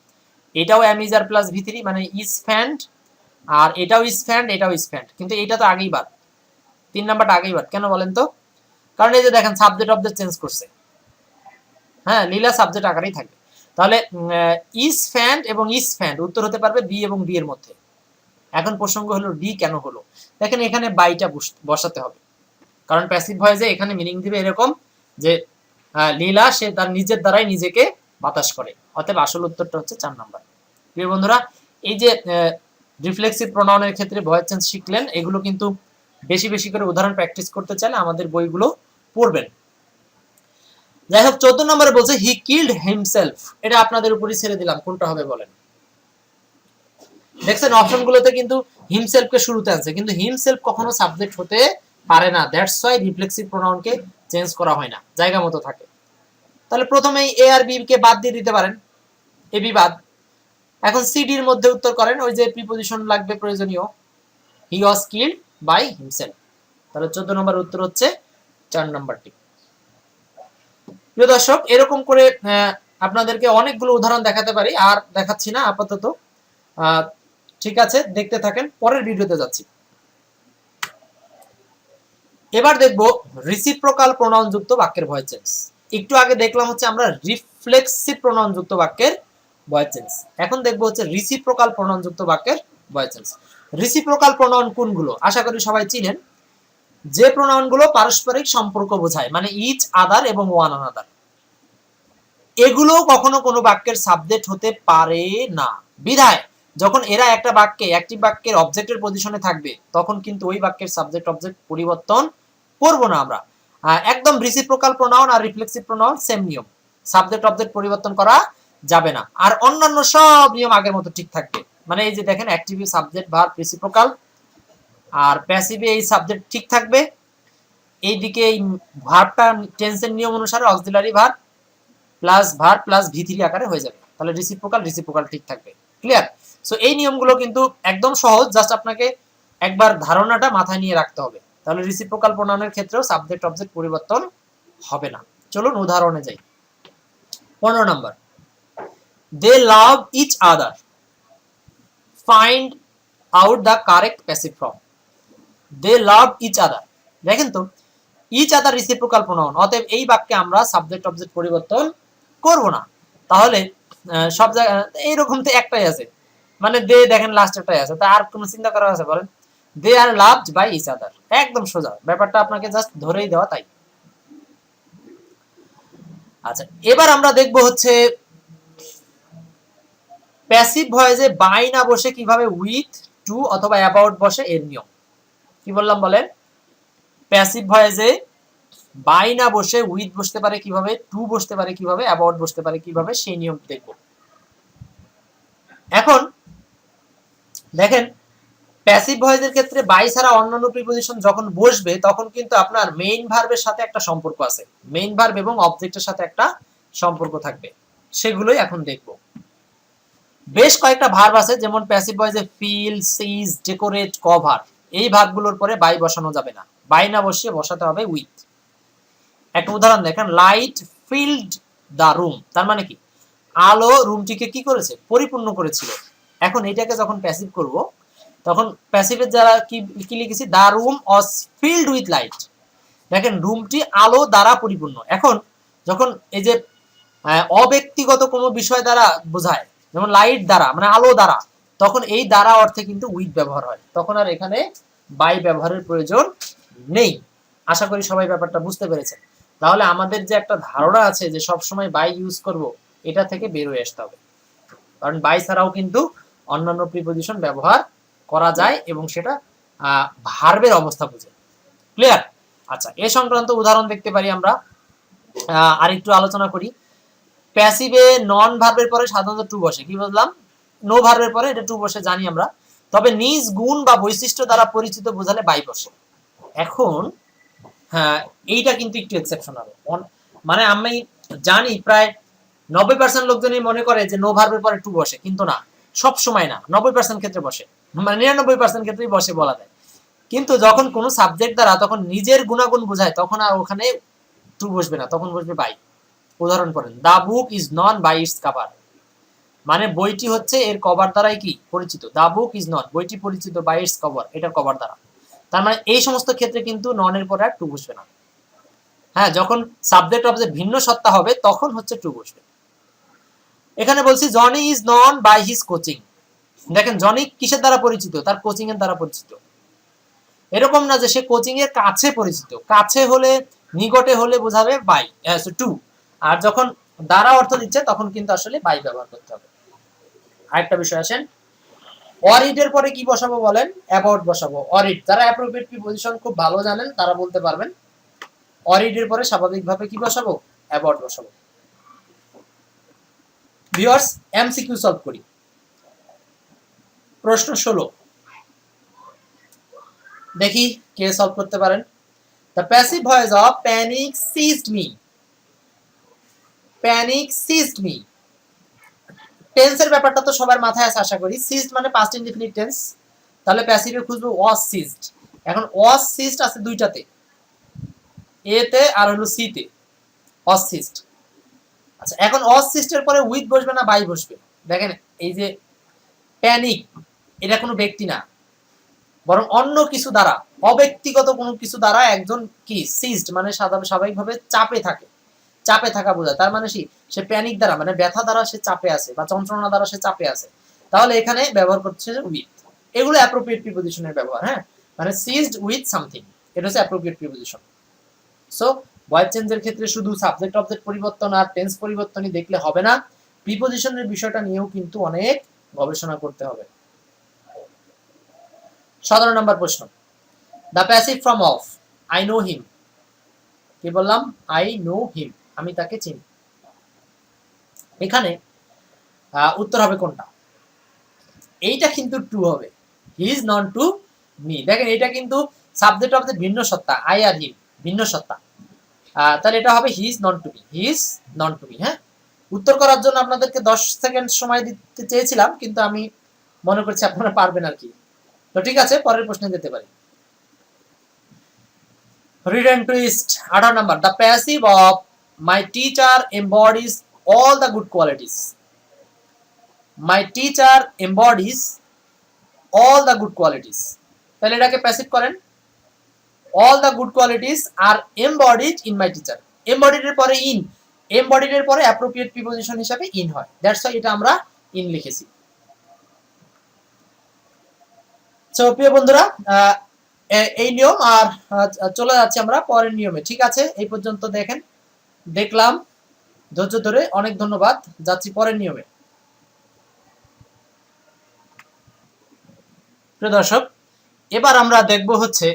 এটাও এম ইজ আর প্লাস ভি3, মানে ইজ ফ্যান্ড, আর এটাও ইজ ফ্যান্ড, এটাও ইজ ফ্যান্ড, কিন্তু এটা তো আগেই বাদ, 3 নাম্বারটা আগেই বাদ। কেন বলেন তো? কারণ এই যে দেখেন সাবজেক্ট অবজেক্ট চেঞ্জ করছে। হ্যাঁ, লীলা সাবজেক্ট আকারেই থাকবে। তাহলে ইজ ফ্যান্ড এবং ইজ ফ্যান্ড উত্তর হতে পারবে বি এবং ডি এর মধ্যে। এখন প্রসঙ্গ হলো ডি কেন হলো। দেখেন, এখানে বাইটা বসাতে হবে, কারণ প্যাসিভ ভয়েসে এখানে মিনিং দিবে এরকম যে লীলা সে তার নিজের দ্বারাই নিজেকে বাতাস করে। অতএব আসল উত্তরটা হচ্ছে 4 নাম্বার। প্রিয় বন্ধুরা, এই যে রিফ্লেক্সিভ প্রোনাউনের ক্ষেত্রে ভয়েস চেঞ্জ শিখলেন, এগুলো কিন্তু বেশি বেশি করে উদাহরণ প্র্যাকটিস করতে চাইলে আমাদের বইগুলো পড়বেন। যাই হোক, 14 নম্বরে বলছে হি কিল্ড হিমসেলফ। এটা আপনাদের উপরই ছেড়ে দিলাম, কোনটা হবে বলেন? দেখছেন অপশনগুলোতে কিন্তু হিমসেলফকে শুরুতে আনছে, কিন্তু হিমসেলফ কখনো সাবজেক্ট হতে পারে না, দ্যাটস ওয়াই রিফ্লেক্সিভ প্রোনাউনকে চেঞ্জ করা হয় না, জায়গা মতো থাকে। তাহলে প্রথমেই এ আর বি কে বাদ দিয়ে দিতে পারেন, এ বি বাদ। এখন সিডির মধ্যে উত্তর করেন, ওই যে প্রিপজিশন লাগবে প্রয়োজনীয়, হি ওয়াজ কিল্ড বাই হিমসেলফ। তাহলে 14 নম্বর উত্তর হচ্ছে 4 নম্বরটি। প্রিয় দর্শক, এরকম করে আপনাদেরকে অনেকগুলো উদাহরণ দেখাতে পারি, আর দেখাচ্ছি না আপাতত। ঠিক আছে, দেখতে থাকেন, পরের ভিডিওতে যাচ্ছি। এবার দেখব রিসিপ্রোকাল প্রোনাউন যুক্ত বাক্যের ভয়েস চেঞ্জ। একটু আগে দেখলাম হচ্ছে আমরা রিফ্লেক্সিভ প্রোনাউন যুক্ত বাক্যের ভয়েস চেঞ্জ, এখন দেখবো হচ্ছে রিসিপ্রোকাল প্রোনাউন যুক্ত বাক্যের ভয়েস চেঞ্জ। রিসিপ্রোকাল প্রোনাউন কোনগুলো? আশা করি সবাই চিনেন, যে প্রোনাউনগুলো পারস্পরিক সম্পর্ক বোঝায়, মানে ইচ আদার এবং ওয়ান আনাদার। এগুলো কখনো কোনো বাক্যের সাবজেক্ট হতে পারে না, বিধায় যখন এরা একটা বাক্যে একটি বাক্যের অবজেক্টের পজিশনে থাকবে, তখন কিন্তু ওই বাক্যের সাবজেক্ট অবজেক্ট পরিবর্তন করব না আমরা। একদম রিসিপ্রোকাল প্রোনাউন আর রিফ্লেক্সিভ প্রোনাউন সেম নিয়ম, সাবজেক্ট অবজেক্ট পরিবর্তন করা যাবে না, আর অন্যান্য সব নিয়ম আগের মতো ঠিক থাকবে। মানে এই যে দেখেন, অ্যাক্টিভে সাবজেক্ট ভার্ব রিসিপ্রোকাল, আর প্যাসিভে এই সাবজেক্ট ঠিক থাকবে, এইদিকে এই ভার্বটা টেন্সের নিয়ম অনুসারে auxiliary verb plus verb plus ভি3 আকারে হয়ে যাবে। তাহলে রিসিপ্রোকাল ঠিক থাকবে। ক্লিয়ার? সো এই নিয়মগুলো কিন্তু একদম সহজ, জাস্ট আপনাকে একবার ধারণাটা মাথায় নিয়ে রাখতে হবে। তাহলে রিসিপ্রোকাল প্রোনাউনের ক্ষেত্রেও সাবজেক্ট অবজেক্ট পরিবর্তন হবে না। চলুন উদাহরণে যাই। 15 number, they love each other, find out the correct passive form. They love each other, দেখেন তো ইচ আদার রিসিপ্রোকাল প্রোনাউন, অতএব এই বাক্যে আমরা সাবজেক্ট অবজেক্ট পরিবর্তন করব না। তাহলে সব জায়গায় এইরকম তো একটাই আছে, মানে দে দেখেন লাস্ট একটাই আছে, তা আর কোনো চিন্তা করা আছে বলেন? দে আর লাভড বাই ইচ আদার, একদম সোজা, ব্যাপারটা আপনাকে জাস্ট ধরেই দেওয়া তাই। আচ্ছা, এবার আমরা দেখব হচ্ছে প্যাসিভ ভয়েসে বাই না বসে কিভাবে উইথ, টু অথবা অ্যাবাউট বসে, এর নিয়ম কি বললাম বলেন? প্যাসিভ ভয়েসে বাই না বসে উইথ বসতে পারে কিভাবে, টু বসতে পারে কিভাবে, অ্যাবাউট বসতে পারে কিভাবে, সেই নিয়ম দেখব। এখন দেখেন, প্যাসিভ ভয়েসের ক্ষেত্রে বাই ছাড়া অন্যান্য প্রিপজিশন যখন বসবে, তখন কিন্তু আপনার মেইন ভার্বের সাথে একটা সম্পর্ক আছে, মেইন ভার্ব এবং অবজেক্টের সাথে একটা সম্পর্ক থাকবে, সেগুলোই এখন দেখব। বেশ কয়েকটা ভার্ব আছে, যেমন প্যাসিভ ভয়েসে ফিল, সিজ, ডেকোরেট, কভার, এই ভার্বগুলোর পরে বাই বসানো যাবে না, বাই না বসিয়ে বসাতে হবে উইথ। একটা উদাহরণ দেখেন, লাইট ফিল্ড দ্য রুম, তার মানে কি আলো রুমটিকে কি করেছে, পরিপূর্ণ করেছিল। এখন এটাকে যখন প্যাসিভ করব, তখন প্যাসিভের যারা কি লিখেছি, the room was filled with light, দেখেন রুমটি আলো দ্বারা পরিপূর্ণ। এখন যখন এই যে অব্যক্তিগত কোনো বিষয় দ্বারা বোঝায়, যেমন লাইট দ্বারা মানে আলো দ্বারা, তখন এই দ্বারা অর্থে কিন্তু উইথ ব্যবহার হয়, তখন আর এখানে বাই ব্যবহারের প্রয়োজন নেই। আশা করি সবাই ব্যাপারটা বুঝতে পেরেছেন। তাহলে আমাদের যে একটা ধারণা আছে যে সব সময় বাই ইউজ করব, এটা থেকে বের হয়ে আসতে হবে, কারণ বাই ছাড়াও কিন্তু অন্যান্য প্রিপজিশন ব্যবহার করা যায়, এবং সেটা ভার্বের অবস্থা বুঝে। ক্লিয়ার? আচ্ছা, এ সংক্রান্ত উদাহরণ দেখতে পারি আমরা। আর একটু আলোচনা করি। প্যাসিভে নন ভার্বের পরে সাধারণত টু বসে, কি বললাম? নো ভার্বের পরে এটা টু বসে জানি আমরা, তবে নিজ গুণ বা বৈশিষ্ট্য দ্বারা পরিচিত বোঝালে বাই বসে। এখন হ্যাঁ, এইটা কিন্তু একটু এক্সেপশনাল, মানে আমি জানি প্রায় 90% লোকজনই মনে করে যে নো ভার্বের পরে টু বসে, কিন্তু না, সব সময় না, 90% ক্ষেত্রে বসে, মানে 99% ক্ষেত্রেই বসে বলা যায়। কিন্তু যখন কোনো সাবজেক্ট দ্বারা তখন নিজের গুণাগুণ বোঝায়, তখন আর ওখানে টু বসবে না, তখন বসবে বাই। উদাহরণ করেন, the book is known by its cover, মানে বইটি হচ্ছে এর কভার দ্বারাই কি পরিচিত। দা বুক ইজ নন, বইটি পরিচিত, বাই ইটস কভার, এটার কভার দ্বারা। তার মানে এই সমস্ত ক্ষেত্রে কিন্তু ননের পরে আর টু বসবে না। হ্যাঁ, যখন সাবজেক্ট অবজেক্ট ভিন্ন সত্তা হবে, তখন হচ্ছে টু বসবে। এখানে বলছি Johnny is known by his coaching, দেখেন জনি কিসের দ্বারা পরিচিত, তার কোচিং এর দ্বারা পরিচিত। এরকম না যে সে কোচিং এর কাছে পরিচিত, কাছে হলে নিকটে হলে বোঝাবে বাই, টু। আর যখন দ্বারা অর্থ দিচ্ছে, তখন কিন্তু আসলে বাই ব্যবহার করতে হবে। আরেকটা বিষয় আসেন, অরিড এর পরে কি বসাবো বলেন? অ্যাবাউট বসাবো। অরিড, যারা অ্যাপ্রোপ্রিয়েট প্রিপজিশন খুব ভালো জানেন তারা বলতে পারবেন। অরিড এর পরে স্বাভাবিকভাবে কি বসাবো? অ্যাবাউট বসাবো। ভিউয়ার্স, এমসিকিউ সলভ করি। প্রশ্ন 16, দেখি কে সলভ করতে পারেন। The passive voice of panic ceased me. Panic ceased me, টেন্সের ব্যাপারটা তো সবার মাথায় আছে আশা করি। সিজড মানে পাস্ট ইনডিফিনিট টেন্স, তাহলে প্যাসিভে খুঁজবো ওয়াজ সিজড। এখন ওয়াজ সিজড আছে দুইটাতে, এ তে আর হলো সি তে, ওয়াজ সিজড। আচ্ছা, এখন ওয়াজ সিজডের পরে উইথ বসবে না বাই বসবে? দেখেন এই যে প্যানিক, এটা কোনো ব্যক্তি না, বরং অন্য কিছু দ্বারা, অব্যক্তিগত কোনো কিছু দ্বারা একজন কি সিজড মানে স্বাভাবিকভাবে চাপে থাকে, চাপে থাকা বোঝায়। তার মানে সে প্যানিক দ্বারা মানে ব্যথা দ্বারা সে চাপে আছে বা যন্ত্রণা দ্বারা সে চাপে আছে, তাহলে এখানে ব্যবহার করছে উইথ। এগুলো অ্যাপ্রোপ্রিয়েট প্রিপোজিশনের ব্যবহার। হ্যাঁ, মানে সিজড উইথ সামথিং, এটা হচ্ছে অ্যাপ্রোপ্রিয়েট প্রিপোজিশন। সো ভয়েস চেঞ্জের ক্ষেত্রে শুধু সাবজেক্ট অবজেক্ট পরিবর্তন আর টেন্স পরিবর্তনই দেখলে হবে না, প্রিপোজিশনের বিষয়টা নিয়েও কিন্তু অনেক গবেষণা করতে হবে। 17 নম্বর প্রশ্ন, the passive form of I know him. কি বললাম? আই নো হিম, আমি তাকে চিনি। এখানে উত্তর হবে কোনটা? এইটা কিন্তু ট্রু হবে, he is known to me. দেখেন এটা কিন্তু সাবজেক্ট অবজেক্ট ভিন্ন সত্তা, আই আর হিম ভিন্ন সত্তা, তাহলে এটা হবে he is known to me, he is known to me. হ্যাঁ, উত্তর করার জন্য আপনাদেরকে 10 সেকেন্ড সময় দিতে চেয়েছিলাম, কিন্তু আমি মনে করছি আপনারা পারবেন আর কি। তো ঠিক আছে, পরের প্রশ্নে যেতে পারি। Read and twist 18 number, the passive of my teacher embodies all the good qualities. My teacher embodies all the good qualities, তাহলে এটাকে প্যাসিভ করেন। All the good qualities are embodied in my teacher. Embodied এর পরে in, embodied এর পরে appropriate preposition হিসেবে in হয়, that's why এটা আমরা ইন লিখেছি। সো প্রিয় বন্ধুরা, এই নিয়ম, আর চলে যাচ্ছি আমরা পরের নিয়মে। ঠিক আছে, এই পর্যন্ত দেখলাম ধৈর্য ধরে, অনেক ধন্যবাদ। যাচ্ছি পরের নিয়মে। প্রিয় দর্শক, এবার আমরা দেখব হচ্ছে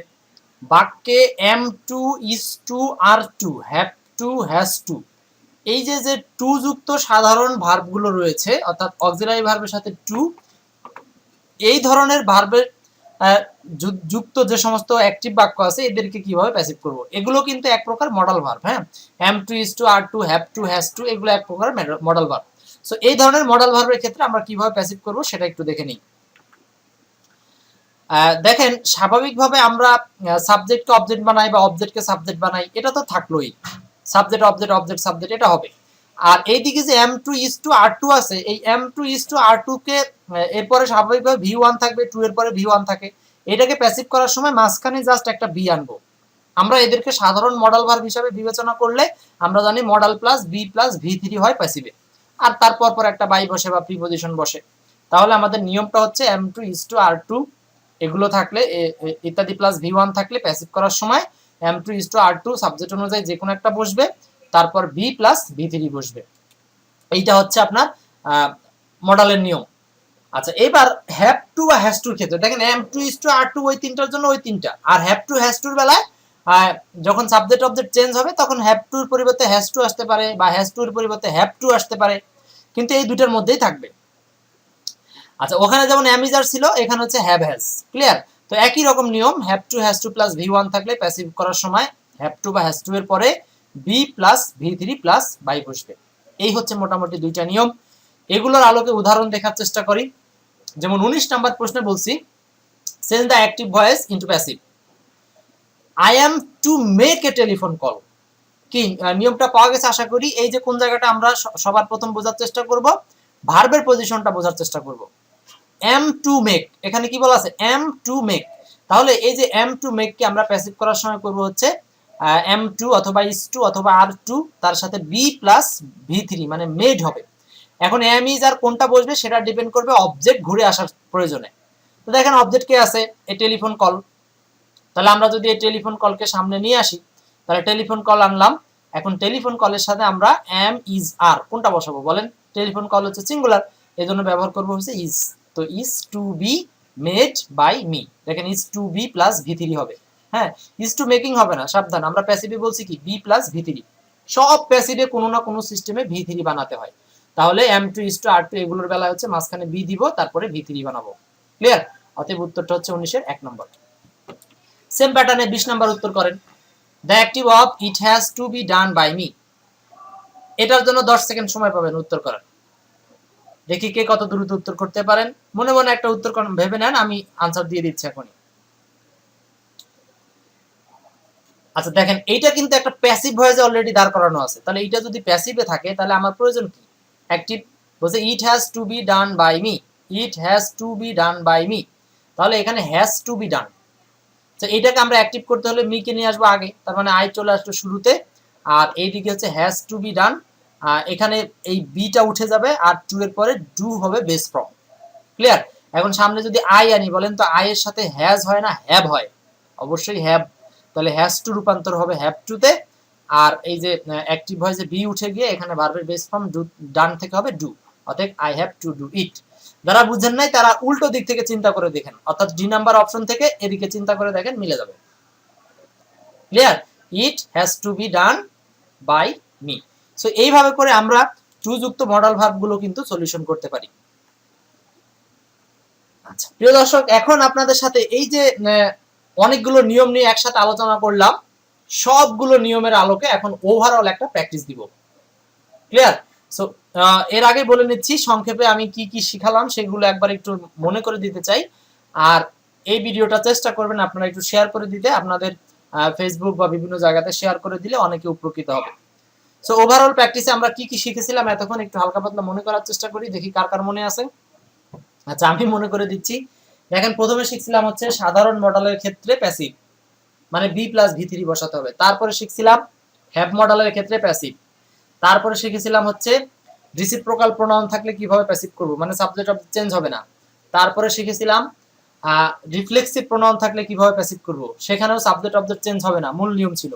বাক্যে am to is to are to, have to, has to, এই যে টু যুক্ত সাধারণ ভার্বগুলো রয়েছে, অর্থাৎ অক্সিলারি ভার্বের সাথে টু, এই ধরনের ভার্বের যুক্ত যে সমস্ত অ্যাক্টিভ বাক্য আছে এদেরকে কিভাবে প্যাসিভ করব। এগুলো কিন্তু এক প্রকার মডাল ভার্ব। হ্যাঁ, am to is to are to, have to, has to, এগুলো এক প্রকার মডাল ভার্ব। সো এই ধরনের মডাল ভার্বের ক্ষেত্রে আমরা কিভাবে প্যাসিভ করব সেটা একটু দেখে নিই। দেখেন স্বাভাবিকভাবে আমরা সাবজেক্টকে অবজেক্ট বানাই বা অবজেক্টকে সাবজেক্ট বানাই, এটা তো থাকলোই, সাবজেক্ট অবজেক্ট অবজেক্ট সাবজেক্ট, এটা হবে। আর এইদিকে যে am to is to are to আছে, এই am to is to are to কে এরপরে স্বাভাবিকভাবে ভি ওয়ান থাকবে, টু এর পরে ভি ওয়ান থাকে, এটাকে প্যাসিভ করার সময় মাঝখানে জাস্ট একটা বি আনবো। আমরা এদেরকে সাধারণ মডাল ভার্ব হিসাবে বিবেচনা করলে আমরা জানি modal plus be plus V three হয় প্যাসিভে, আর তারপর পর একটা বাই বসে বা প্রিপোজিশন বসে। তাহলে আমাদের নিয়মটা হচ্ছে am to is to are to এগুলো থাকলে, ইত্যাদি প্লাস ভি ওয়ান থাকলে প্যাসিভ করার সময় am to is to are to subject অনুযায়ী যে কোনো একটা বসবে, তারপর বি প্লাস ভি থ্রি বসবে। এইটা হচ্ছে আপনার মডালের নিয়ম। আচ্ছা, এবার হ্যাভ টু বা হ্যাজ টুর ক্ষেত্রে দেখেন am to is to are to ওই তিনটার জন্য ওই তিনটা, আর হ্যাভ টু হ্যাজ টুর বেলায় যখন সাবজেক্ট অবজেক্ট চেঞ্জ হবে তখন হ্যাভ টুর পরিবর্তে হ্যাজ টু আসতে পারে বা হ্যাজ টুর পরিবর্তে হ্যাভ টু আসতে পারে, কিন্তু এই দুটার মধ্যেই থাকবে। আচ্ছা, ওখানে যেমন এম ইজ আর ছিল, এখানে হচ্ছে হ্যাভ হ্যাজ। ক্লিয়ার? তো একই রকম নিয়ম, have to has to plus V one থাকলে প্যাসিভ করার সময় হ্যাভ টু বা হ্যাজ টু এর পরে be plus V three plus by বসবে। এই হচ্ছে মোটামুটি দুইটা নিয়ম। এগুলোর আলোকে উদাহরণ দেখার চেষ্টা করি। যেমন 19 নাম্বার প্রশ্নে বলছি change the active voice into passive. I am to make a telephone call. কি নিয়মটা পাওয়া গেছে আশা করি। এই যে কোন জায়গাটা আমরা সবার প্রথম বোঝার চেষ্টা করব, ভার্বের পজিশনটা বোঝার চেষ্টা করব। এম টু মেক, এখানে কি বলা আছে? Am to make. তাহলে এই যে এম টু মেক কে আমরা প্যাসিভ করার সময় করব হচ্ছে এম টু অথবা ইজ টু অথবা আর টু, তার সাথে বি প্লাস ভি থ্রি মানে মেড হবে। এখন এম ইজ আর কোনটা বসবে সেটা ডিপেন্ড করবে অবজেক্ট ঘুরে আসার প্রয়োজনে। তো দেখেন অবজেক্ট কে আছে? এই টেলিফোন কল। তাহলে আমরা যদি এই টেলিফোন কলকে সামনে নিয়ে আসি, তাহলে টেলিফোন কল আনলাম। এখন টেলিফোন কলের সাথে আমরা এম ইজ আর কোনটা বসাবো বলেন? টেলিফোন কল হচ্ছে সিঙ্গুলার, এই জন্য ব্যবহার করবো হচ্ছে ইজ। তো is to be made by me. দেখেন is to be plus V three হবে। হ্যাঁ, ইজ টু মেকিং হবে না, সাবধান। আমরা প্যাসিভে বলছি কি বি প্লাস ভি থ্রি। সব প্যাসিভে কোনো না কোনো সিস্টেমে ভি থ্রি বানাতে হয়। তাহলে am to is to are to এগুলোর বেলা হচ্ছে মাঝখানে বি দিব, তারপরে ভি থ্রি বানাবো। ক্লিয়ার? অতএব উত্তরটা হচ্ছে 19-এর 1 নম্বর। সেম প্যাটার্নে 20 নাম্বার উত্তর করেন। The active of it has to be done by me, এটার জন্য 10 সেকেন্ড সময় পাবেন উত্তর করার। দেখি কে কত দ্রুত উত্তর করতে পারেন। মনে মনে একটা উত্তর ভেবে নেন, আমি আনসার দিয়ে দিচ্ছি এখনই। আচ্ছা দেখেন, এইটা কিন্তু একটা প্যাসিভ ভয়েসে অলরেডি দাঁড় করানো আছে, তাহলে এইটা যদি প্যাসিভে থাকে তাহলে আমার প্রয়োজন কি? অ্যাক্টিভ বলছে it has to be done by me, it has to be done by me, তাহলে এখানে হ্যাজ টু বি ডান। তো এইটাকে আমরা অ্যাক্টিভ করতে হলে মি কে নিয়ে আসবো আগে, তার মানে আই চলে আসলো শুরুতে, আর এইদিকে হচ্ছে হ্যাজ টু বি ডান, এখানে এই বিটা উঠে যাবে আর টু এর পরে ডু হবে বেস ফর্ম। ক্লিয়ার? এখন সামনে যদি আই আনি, বলেন তো আই এর সাথে হ্যাজ হয় না হ্যাভ হয়? অবশ্যই হ্যাভ, তাহলে হ্যাজ টু রূপান্তর হবে হ্যাভ টু তে, আর এই যে অ্যাক্টিভ ভয়েসে বি উঠে গিয়ে এখানে ভার্বের বেস ফর্ম ডু, ডান থেকে হবে ডু, অর্থাৎ আই হ্যাভ টু ডু ইট। যারা বুঝেন নাই তারা উল্টো দিক থেকে চিন্তা করে দেখেন, অর্থাৎ ডি নাম্বার অপশন থেকে এদিকে চিন্তা করে দেখেন, মিলে যাবে। Clear? It has to be done by me. So এইভাবে করে আমরা টু যুক্ত মডাল ভার্বগুলো কিন্তু সলিউশন করতে পারি। আচ্ছা প্রিয় দর্শক, এখন আপনাদের সাথে এই যে অনেকগুলো নিয়ম নিয়ে একসাথে আলোচনা করলাম, সবগুলো নিয়মের আলোকে এখন ওভারঅল একটা প্র্যাকটিস দিব। ক্লিয়ার? সো এর আগে বলে নিচ্ছি সংক্ষেপে আমি কি কি শিখালাম সেগুলো একবার একটু মনে করে দিতে চাই। আর এই ভিডিওটা চেষ্টা করবেন আপনারা একটু শেয়ার করে দিতে, আপনাদের ফেসবুক বা বিভিন্ন জায়গাতে শেয়ার করে দিলে অনেকে উপকৃত হবে। সো ওভারঅল প্র্যাকটিসে আমরা কি কি শিখেছিলাম এতক্ষণ একটু হালকা পাতলা মনে করার চেষ্টা করি, দেখি কার কার মনে আছে। আচ্ছা আমি মনে করে দিচ্ছি। দেখেন প্রথমে শিখছিলাম হচ্ছে সাধারণ মডেলের ক্ষেত্রে প্যাসিভ, মানে বি প্লাস ভি থ্রি বসাতে হবে। তারপরে শিখছিলাম হ্যাভ মডেলের ক্ষেত্রে প্যাসিভ। তারপরে শিখেছিলাম হচ্ছে রিসিপ্রোকাল প্রোনাউন থাকলে কিভাবে প্যাসিভ করব, মানে সাবজেক্ট অবজেক্ট চেঞ্জ হবে না। তারপরে শিখেছিলাম রিফ্লেক্সিভ প্রোনাউন থাকলে কিভাবে প্যাসিভ করব, সেখানেও সাবজেক্ট অবজেক্ট চেঞ্জ হবে না, মূল নিয়ম ছিল।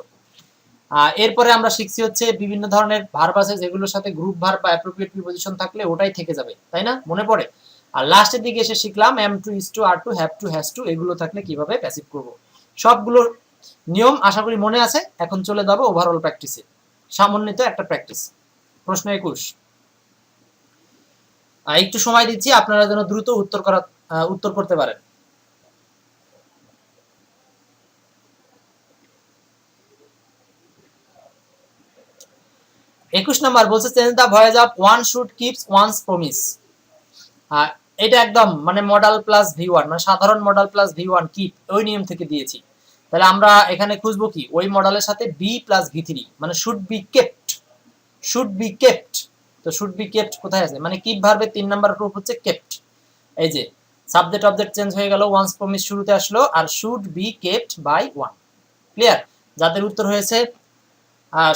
এরপরে আমরা শিখছি হচ্ছে বিভিন্ন ধরনের ভার্ব আছে যেগুলোর সাথে গ্রুপ ভার্ব বা অ্যাপ্রোপ্রিয়েট প্রিপোজিশন থাকলে ওটাই থেকে যাবে, তাই না? মনে পড়ে? আর লাস্টের দিকে এসে শিখলাম am to, is to, are to, have to, has to, এগুলো থাকলে কিভাবে প্যাসিভ করব। সবগুলো নিয়ম আশা করি মনে আছে। এখন চলে যাবো ওভারঅল প্র্যাকটিসে, সমন্বিত একটা প্র্যাকটিস। প্রশ্ন 21, একটু সময় দিচ্ছি আপনারা যেন দ্রুত উত্তর করতে পারেন। একুশ নাম্বার বলছে change the voice of one should keeps one's promise. এটা একদম মানে মডেল প্লাস ভি ওয়ান, মানে সাধারণ model plus V one keep, ওই নিয়ম থেকে দিয়েছি। তাহলে আমরা এখানে খুঁজবো কি, ওই মডেলের সাথে বি প্লাস ভি থ্রি, মানে should be kept, should be kept. তো শুড বি কেপ্ট কোথায় আছে, মানে কিপ ভার্বের 3 নাম্বার গ্রুপ হচ্ছে কেপ্ট। এই যে সাবজেক্ট অবজেক্ট চেঞ্জ হয়ে গেল, ওয়ান্স প্রমিস শুরুতে আসলো, আর should be kept by one. Clear? যাদের উত্তর হয়েছে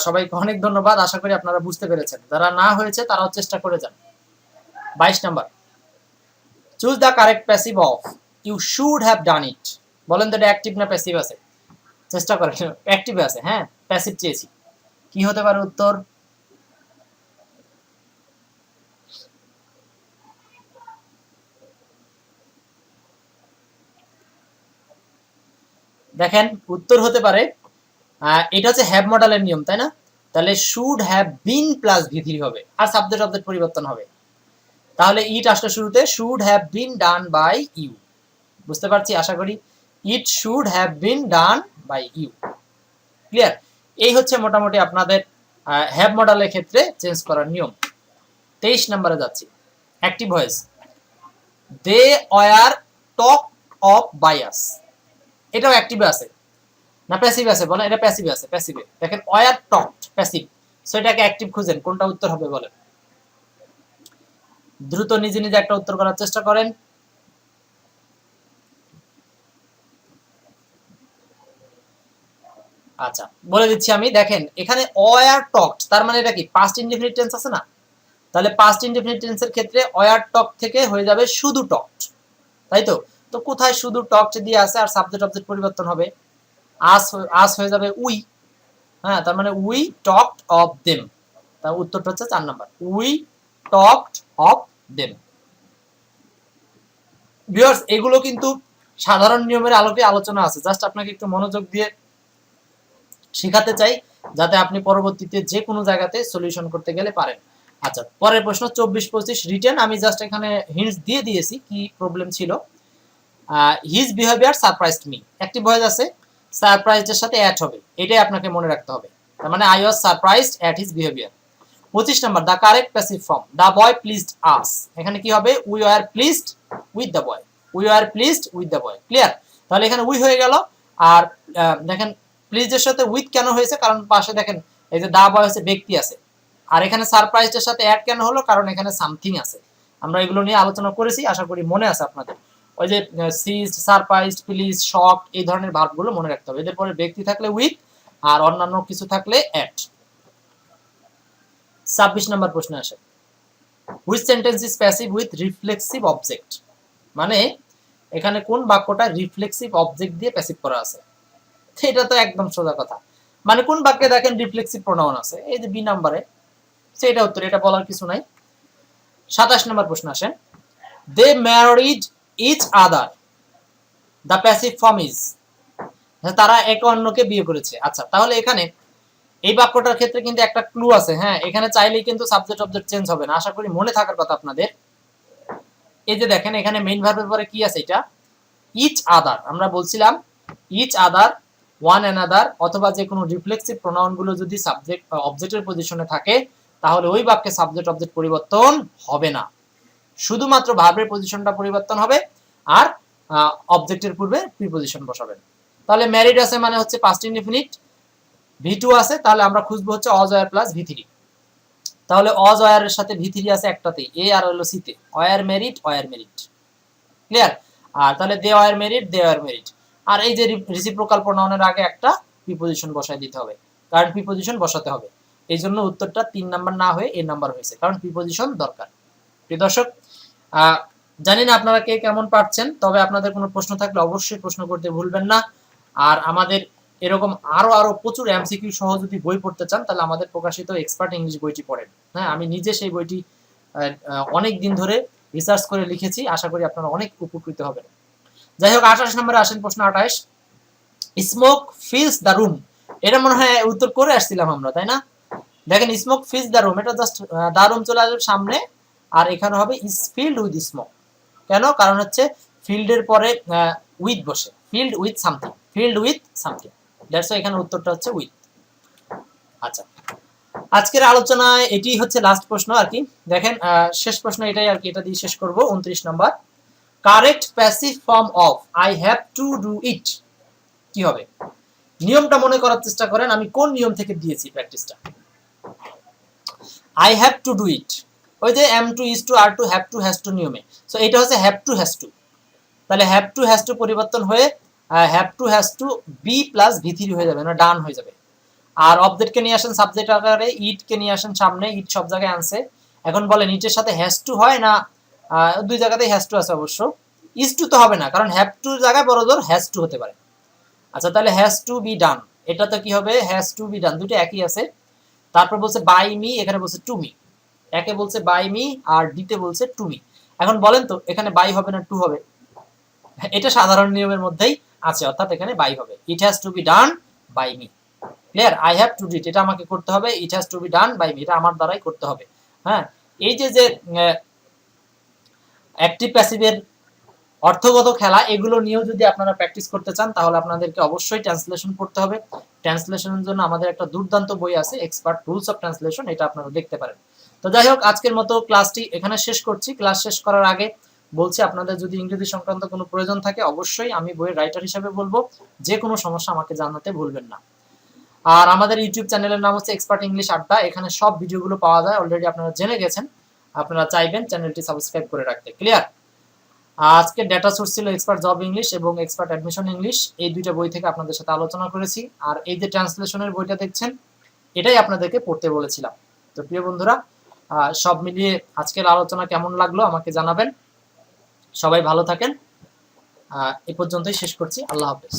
সবাইকে অনেক ধন্যবাদ, আশা করি আপনারা বুঝতে পেরেছেন। যারা না হয়েছে তারাও চেষ্টা করে যান। 22 number, choose the correct passive of you should have done it. বলেন তো এটা অ্যাক্টিভ না প্যাসিভ আছে? চেষ্টা করেন, অ্যাক্টিভ আছে। হ্যাঁ প্যাসিভ চেয়েছি, কি হতে পারে উত্তর? দেখেন উত্তর হতে পারে, এটা হচ্ছে হ্যাভ মডেলের নিয়ম, তাই না? তাহলে should have been plus V three হবে, আর সাবজেক্ট অবজেক্ট পরিবর্তন হবে। তাহলে ইট আসলে শুরুতে, should have been done by you. বুঝতে পারছি আশা করি। It should have been done by you. Clear? এই হচ্ছে মোটামুটি আপনাদের হ্যাভ মডেলের ক্ষেত্রে চেঞ্জ করার নিয়ম। 23 নম্বরে যাচ্ছি, active voice. They were talk of by us, এটাও অ্যাক্টিভে আছে না প্যাসিভ আছে? বলেন এটা প্যাসিভে আছে, প্যাসিভে। দেখেন ওয়ার টকড প্যাসিভ, সো এটাকে অ্যাক্টিভ খুঁজেন, কোনটা উত্তর হবে বলেন? দ্রুত নিজে নিজে একটা উত্তর করার চেষ্টা করেন। আচ্ছা বলে দিচ্ছি আমি, দেখেন এখানে ওয়ার টকড, তার মানে এটা কি পাস্ট ইনডেফিনিট টেন্স আছে না? তাহলে পাস্ট ইনডেফিনিট টেন্সের ক্ষেত্রে ওয়ার টক থেকে হয়ে যাবে শুধু টকড, তাই তো? তো কোথায় শুধু টকড দিয়ে আছে আর সাবজেক্ট অবজেক্ট পরিবর্তন হবে, আস হয়ে যাবে উই। হ্যাঁ তার মানে উই টকড অফ দেম, তার উত্তরটা হচ্ছে 4 number, we talked of them. Viewers এগুলো কিন্তু সাধারণ নিয়মের আলোকে আলোচনা আছে, জাস্ট আপনাকে একটু মনোযোগ দিয়ে শেখাতে চাই যাতে আপনি পরবর্তীতে যে কোনো জায়গাতে সলিউশন করতে গেলে পারেন। আচ্ছা পরের প্রশ্ন 24-25 রিটেন, আমি জাস্ট এখানে হিন্টস দিয়ে দিয়েছি কি প্রবলেম ছিল। His behaviour surprised me, active voice আছে, সারপ্রাইজড এর সাথে অ্যাট হবে, এটাই আপনাকে মনে রাখতে হবে। তার মানে I was surprised at his behaviour. 25 number, the correct passive form, the boy pleased us, এখানে কি হবে? We were pleased with the boy, we were pleased with the boy. Clear? তাহলে এখানে উই হয়ে গেল। আর দেখেন প্লিজড এর সাথে উইথ কেন হয়েছে? কারণ পাশে দেখেন এই যে দা বয় হচ্ছে ব্যক্তি আছে। আর এখানে সারপ্রাইজড এর সাথে অ্যাড কেন হলো? কারণ এখানে সামথিং আছে। আমরা এগুলো নিয়ে আলোচনা করেছি, আশা করি মনে আছে আপনাদের। ওই যে সিজড, সারপ্রাইজড, প্লিজ, শকড, এই ধরনের ভার্বগুলো মনে রাখতে হবে। এদের পরে ব্যক্তি থাকলে উইথ, আর অন্যান্য কিছু থাকলে অ্যাট। 26 নম্বর প্রশ্নে আসে, which sentence is passive with reflexive object, মানে এখানে কোন বাক্যটা রিফ্লেক্সিভ অবজেক্ট দিয়ে প্যাসিভ করা আছে? এটা তো একদম সোজা কথা। মানে কোন বাক্যে দেখেন রিফ্লেক্সিভ প্রোনাউন আছে? এই যে বি নাম্বারে, সেটা উত্তর, এটা বলার কিছু নাই। 27 নম্বর প্রশ্ন আসেন, they married each other, the passive form is, তারা একে অন্যকে বিয়ে করেছে। আচ্ছা, তাহলে এখানে এই বাক্যটার ক্ষেত্রে কিন্তু একটা ক্লু আছে। হ্যাঁ, এখানে চাইলেই কিন্তু সাবজেক্ট অবজেক্ট চেঞ্জ হবে না, আশা করি মনে থাকার কথা আপনাদের। এই যে দেখেন এখানে মেইন ভার্বের পরে কি আছে? এটা ইচ আদার। আমরা বলছিলাম ইচ আদার, ওয়ান অ্যানাদার, অথবা যে কোনো রিফ্লেক্সিভ প্রোনাউন গুলো যদি সাবজেক্ট অবজেক্টের পজিশনে থাকে তাহলে ওই বাক্যে সাবজেক্ট অবজেক্ট পরিবর্তন হবে না, শুধুমাত্র ভার্বের পজিশনটা পরিবর্তন হবে আর অবজেক্টের পূর্বে প্রিপজিশন বসাবেন। তাহলে ম্যারিড আছে মানে হচ্ছে পাস্ট ইনডিফিনিট, ভি2 আছে, তাহলে আমরা খুঁজবো হচ্ছে অজ ওয়্যার প্লাস ভি3। তাহলে অজ ওয়্যারের সাথে ভি3 আছে একটাতেই, এ আর হলো সিতে, were married, were married. Clear? আর তাহলে they were married, they were married. আর এই যে রিসিপ্রোকাল প্রোনাউনের আগে একটা প্রিপজিশন বসায় দিতে হবে, কারণ প্রিপজিশন বসাতে হবে। এই জন্য উত্তরটা 3 নাম্বার না হয়ে এ নাম্বার হয়েছে, কারণ প্রিপজিশন দরকার। প্রিয় দর্শক, জানি না আপনারা কে কেমন পারছেন, তবে আপনাদের কোনো প্রশ্ন থাকলে অবশ্যই প্রশ্ন করতে ভুলবেন না। আর আমাদের এরকম আরো প্রচুর এমসিকিউ সহ যদি বই পড়তে চান তাহলে আমাদের প্রকাশিত এক্সপার্ট ইংলিশ বইটি পড়েন। হ্যাঁ, আমি নিজে সেই বইটি অনেক দিন ধরে রিসার্চ করে লিখেছি, আশা করি আপনারা অনেক উপকৃত হবেন। যাই হোক, 28 নম্বরে আসেন, প্রশ্ন 28, স্মোক ফিলস দ্য রুম, এটা মনে হয় উত্তর করে আসছিলাম আমরা, তাই না? দেখেন স্মোক ফিলস দ্য রুম, এটা জাস্ট দ্য রুম চলে আসবে সামনে, আর এখানে হবে ইজ ফিল্ড উইথ স্মোক। কেন? কারণ হচ্ছে ফিল্ডের পরে উইথ বসে, filled with something, filled with something, that's why এখানে উত্তরটা হচ্ছে উইথ। আচ্ছা, আজকের আলোচনায় এটি হচ্ছে লাস্ট প্রশ্ন আর কি। দেখেন শেষ প্রশ্ন এটাই আর কি, এটা দিয়ে শেষ করব। 29 number, correct passive form of I have to do it কি হবে? নিয়মটা মনে করার চেষ্টা করেন, আমি কোন নিয়ম থেকে দিয়েছি প্র্যাকটিসটা। I have to do it, ওই যে am to, is to, are to, have to, has to নিয়মে। সো এটা হচ্ছে হ্যাভ টু, হ্যাজ টু। তাহলে হ্যাভ টু, হ্যাজ টু পরিবর্তন হয়ে have to, has to be plus ভি3 হয়ে যাবে, না ডান হয়ে যাবে। আর অবজেক্টকে নিয়ে আসেন সাবজেক্ট আকারে, ইটকে নিয়ে আসেন সামনে, ইট সব জায়গায় আনছে। এখন বলেন ইটের সাথে হ্যাজ টু হয় না? দুই জায়গাতেই হ্যাজ টু আছে অবশ্য, ইজ টু তো হবে না, কারণ হ্যাভ টু জায়গায় বড় জোর হ্যাজ টু হতে পারে। আচ্ছা, তাহলে হ্যাজ টু বি ডান, এটা তো কি হবে? হ্যাজ টু বি ডান, দুটো একই আছে। তারপর বলছে বাই মি, এখানে বলছে টু মি, একে বলছে বাই মি আর ডিতে বলছে টু মি। এখন বলেন তো এখানে বাই হবে না টু হবে? এটা সাধারণ নিয়মের মধ্যেই আছে, অর্থাৎ এখানে বাই হবে। It has to be done by me. Clear? I have to do it, এটা আমাকে করতে হবে, it has to be done by me, এটা আমার দ্বারাই করতে হবে। হ্যাঁ, এই যে অ্যাক্টিভ প্যাসিভের অর্থগত খেলা, এগুলো নিয়েও যদি আপনারা প্র্যাকটিস করতে চান তাহলে আপনাদেরকে অবশ্যই ট্রান্সলেশন পড়তে হবে। ট্রান্সলেশনের জন্য আমাদের একটা দুর্দান্ত বই আছে, এক্সপার্ট রুলস অফ ট্রান্সলেশন, এটা আপনারা দেখতে পারেন। তো যাই হোক, আজকের মতো ক্লাসটি এখানে শেষ করছি। ক্লাস শেষ করার আগে বলছি, আপনাদের যদি ইংরেজি সংক্রান্ত কোনো প্রয়োজন থাকে অবশ্যই আমি বইয়ের রাইটার হিসেবে বলবো, যে কোনো সমস্যা আমাকে জানাতে ভুলবেন না। আর আমাদের ইউটিউব চ্যানেলের নাম হচ্ছে এক্সপার্ট ইংলিশ আড্ডা, এখানে সব ভিডিওগুলো পাওয়া যায়, অলরেডি আপনারা জেনে গেছেন। আপনারা চাইবেন চ্যানেলটি সাবস্ক্রাইব করে রাখতে। ক্লিয়ার? আজকে ডেটা সোর্স ছিল এক্সপার্ট জব ইংলিশ এবং এক্সপার্ট অ্যাডমিশন ইংলিশ, এই দুইটা বই থেকে আপনাদের সাথে আলোচনা করেছি। আর এই যে ট্রান্সলেশনের বইটা দেখছেন, এটাই আপনাদেরকে পড়তে বলেছিলাম। তো প্রিয় বন্ধুরা, সব মিলিয়ে আজকের আলোচনা কেমন লাগলো আমাকে জানাবেন। সবাই ভালো থাকেন, এ পর্যন্তই শেষ করছি। আল্লাহ হাফেজ।